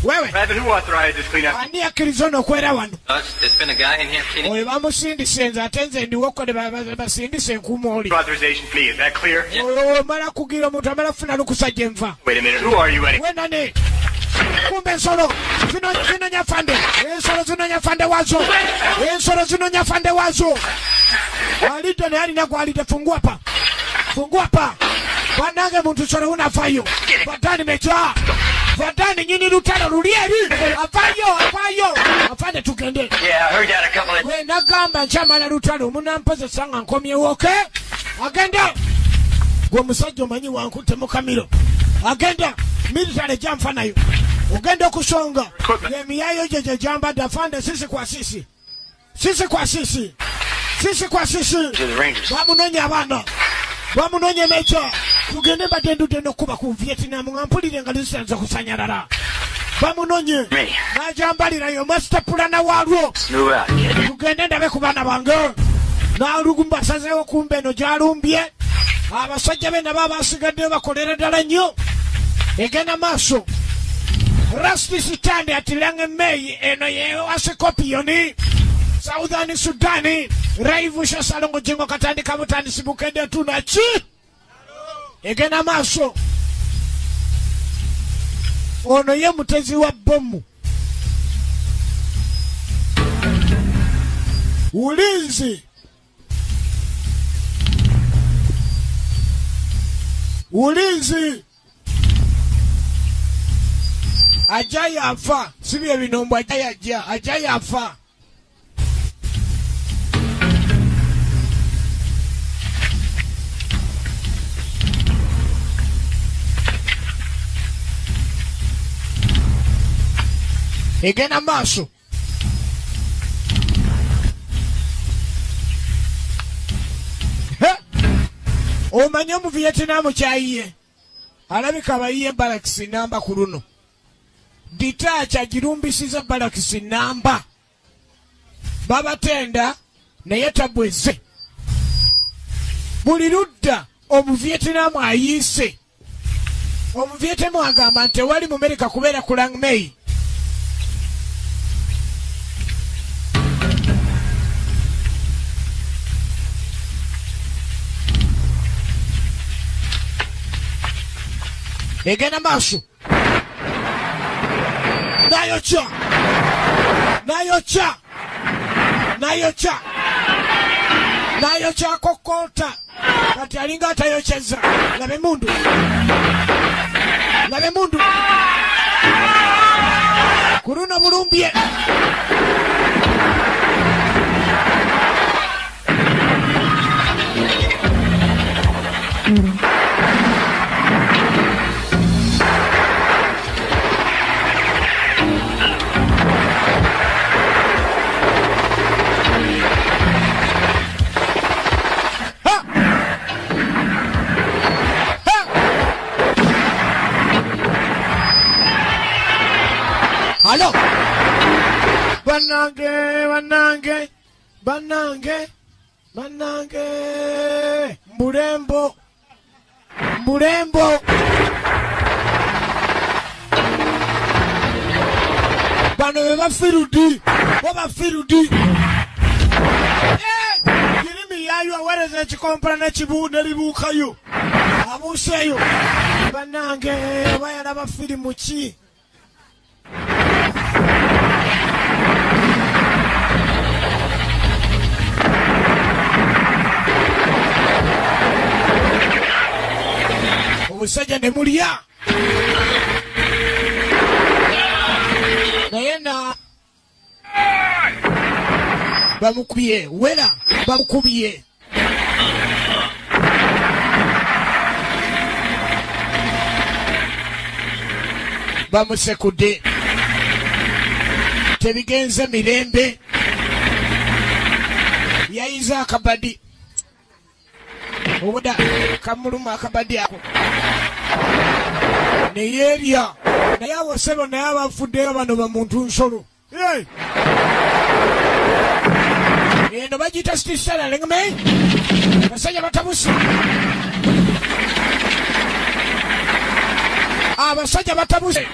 Wewe.
Private, who authorized this cleanup?
Ani akkiriza ono okwera wano.
There's been a guy in here cleaning.
Oyo bamusindise nze ate nze ndiwokole basindise enkuuma oli.
Authorization, please. Is that clear?
Omala kugira omuntu amala kufuna lukusa gye nva.
Wait a minute. Who are you, Eddie?
Wenane. kumbe ensolo zinonya fande, ensolo zinonya fande wazo, ensolo zinonya fande wazo. Alito ne alina gwalite, fungua pa banange muntu solo unafayo batani mecha batani nyini lutalo lulieri afayo afande tugende.
Yeah, I heard that a couple of...
We nagamba nchama na lutalo munampeze sanga nkomye woke agenda gwe musajja omanyi wankute mukamiro agenda military jamfanayo ugenda okusonga emiyayo jeje jamba dafande sisi kwa sisi bamunonya abana bamunonya mecha tugende batendude nokuba ku Vietnam ngampulire nga lisanza kusanyalala bamunonye najambalirayo master plan walwo tugende ndabe ku bana bange nalugumba sazewo kumbe no jalumbye abasajja bena babasigadde bakolera ddala nnyo egenda maaso Rusty Sitande atirange Mei eno yewasikopiyoni Southern Sudani Raivusha Salongo Jingo katandika butandisi bukende tunachi egena maaso ono ye mutezi wa bomu ulinzi ajaya afa sibye binombo ajaya afa egena maaso omanya mu Vietnam kyayiye alabika bayiye balakisi namba ku luno ditacha girumbisiza balakisi namba babatenda naye tabweze buli ludda omu Vietnam ayise omu Vietnam agamba nti wali mu Amerika kubeera ku Lang Mei egena maaso nayocha kokota kati alinga atayocheza labe mundu kuruna bulumbye Halo banange mbulembo bano bafirudi kirimi yayo awereza ekikompana nekibuude libuukayo abuuseyo banange bayala bafirimu ki omusajja ne mulya naye na bamukubye wera bamukubye bamusekude tebigenze mirembe yayiza akabadi obuda kamuluma akabadi ako neyerya naye abosebo naye abafuddeyo bano bamuntu nsolo eno bagiyita sitisala lengame basajja batabuse abasajja batabuse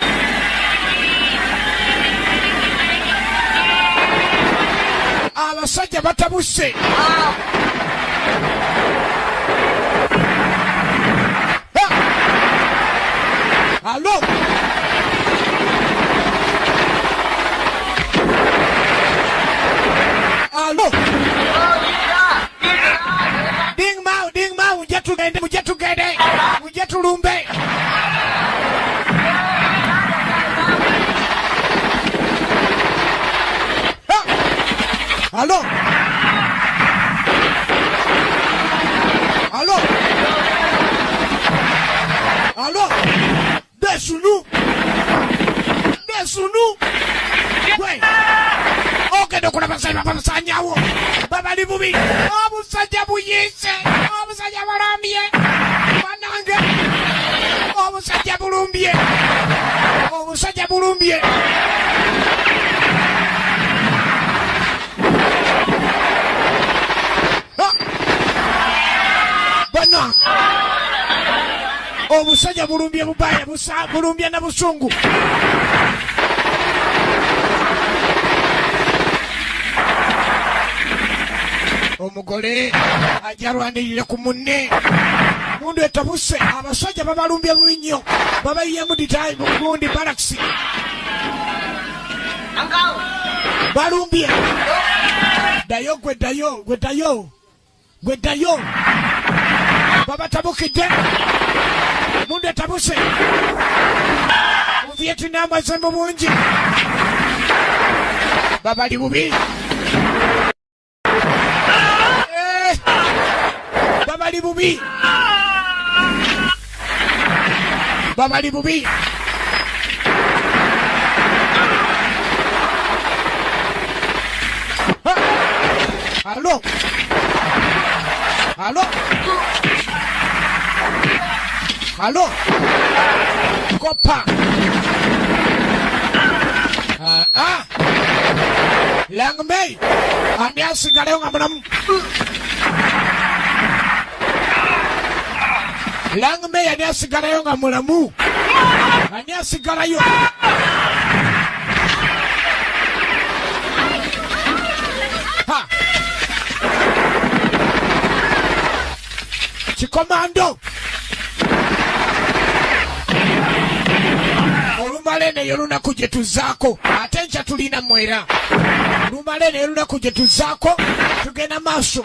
abasajja batabuse alo mujje tulumbe. Alo. Desunu. Wait. Okay, no kuna basanyawo. Baba ni bubi. Obusajja buyise. Obusajja barambye. Banange. Obusajja bulumbye. Bana. Obusajja bulumbye bubaya bulumbye na busungu. Omugole ajarwanirire ku munne. Mundu etabuse abasajja babalumbye nnyo. Babayiye mu detail bugundi balaksi. Balumbye. Dayo. Baba tabukide. Mundu etabuse. Mu Vietnam azembo bungi. Baba li bubi. Baba li bubi. Alo. Kopa. Langmei. Ani asigale nga mulamu. Langmei ani asigalayo nga mulamu. Ani asigalayo. Chikomando. Olumalene yolunaku gye tuzaako ate nkya tulina mwera. Olumalene yolunaku gye tuzaako tugenda maaso.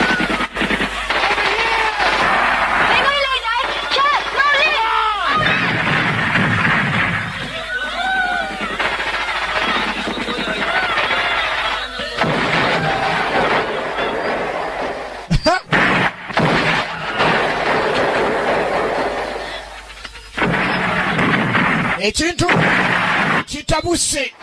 Ekintu kitabuse.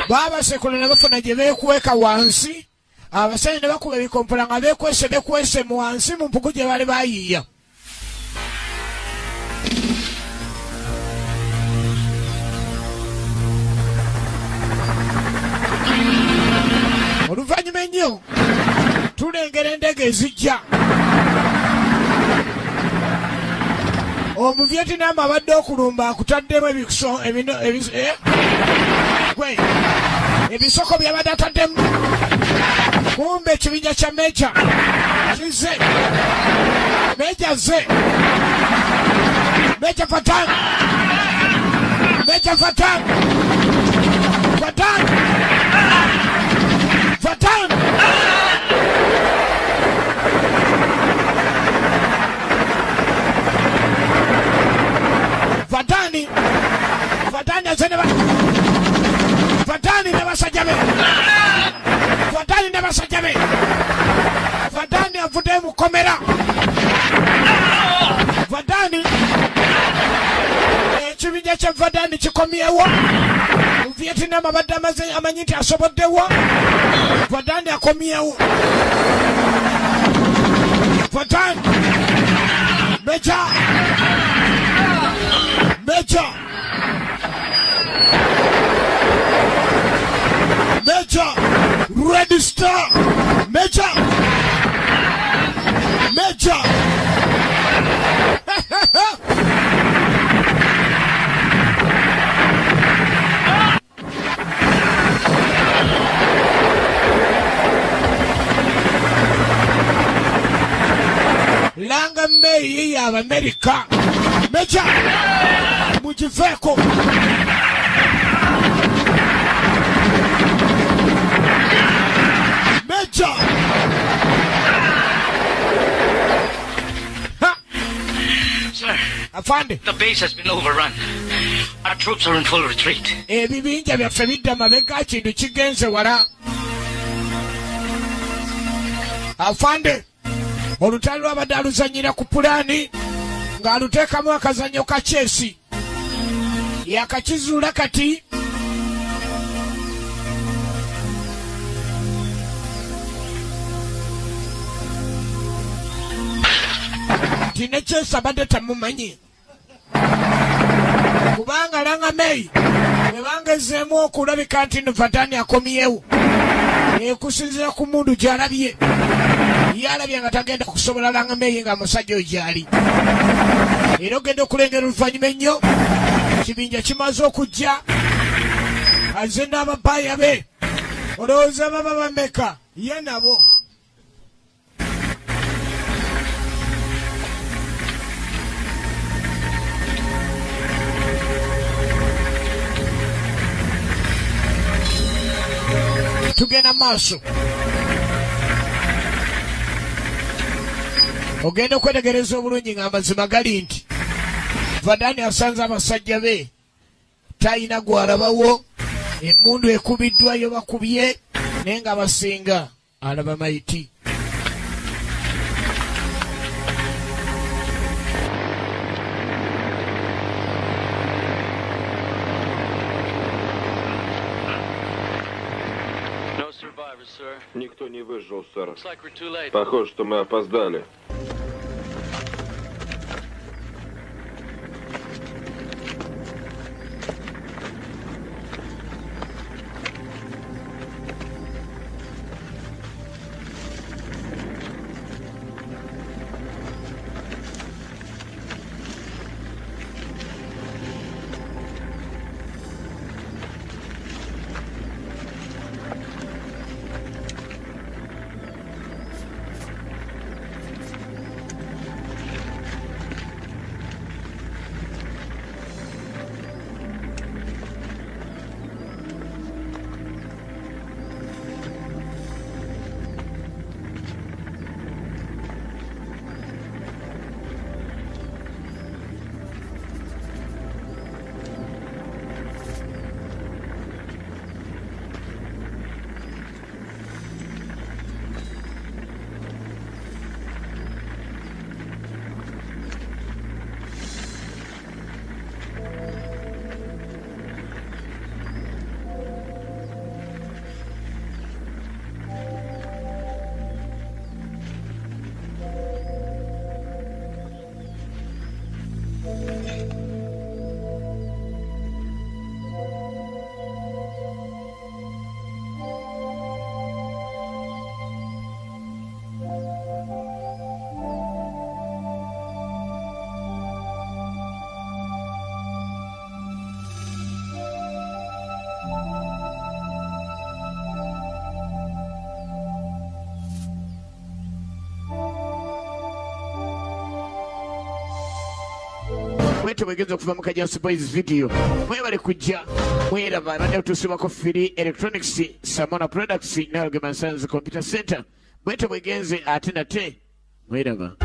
Baba sekolo ne bafuna gye beekweka wansi. Abasajja ne bakuba ebikompola nga bekwese mu wansi mu mpuku gye bali bayiiya. Oluvannyuma ennyo tulengera endege ezijja. Omuvietnam abadde okulumba akutaddemu ebisoko byabadde ataddemu. Kumbe ekibinja kya Meja kize. Meja Fatan. Fatani ne basajja be. Fatani avudde mu komera. Fatani ekibinja kya Fatani kikomyewo. Mu Vietnam abadde amanyi nti asoboddewo. Fatani akomyewo. Fatani Major. Major. Red Star. Major. Major. Langa May ya America. Major. Mujiveko. Major.
Sir,
I found it.
The base has been overrun. Our troops are in full retreat.
Ebibinja byaffe bidda mabega kintu kigenze wala. Afande. Olutalo lwabadde aluzanyira ku pulaani ng'aluteekamu akazanyo ka Chelsea. Yakakizuula kati. Tine Chelsea abadde tamumanyi. Kubanga Langa May bwe bangezeemu okulabika nti Vadani akomyewo. Ekusinziira ku mundu gy'alabye. Yalabye nga tagenda kusobola Langa May nga musajja oyo gy'ali. Era ogenda okulengera oluvannyuma ennyo. Ekibinja kimaze okujja. Azze n'abapaaya be. Olowooza baba bameka. Ye nabo. Tugenda maaso. Ogenda okwetegereza obulungi ng'amazima gali nti Vadani asanze abasajja be talina gw'alabawo, emmundu ekubiddwayo bakubye naye nga basinga alaba mayiti.
Никто не выжил, сэр. Похоже, что мы опоздали.
Mwegeza okuva mu Kajjansi Boys video. Mwebale kujja. Mweraba abadde otusibako Firi Electronics, Samona Products, Nalgema Science Computer Center. Bwete mwegenze ate nate. Mweraba.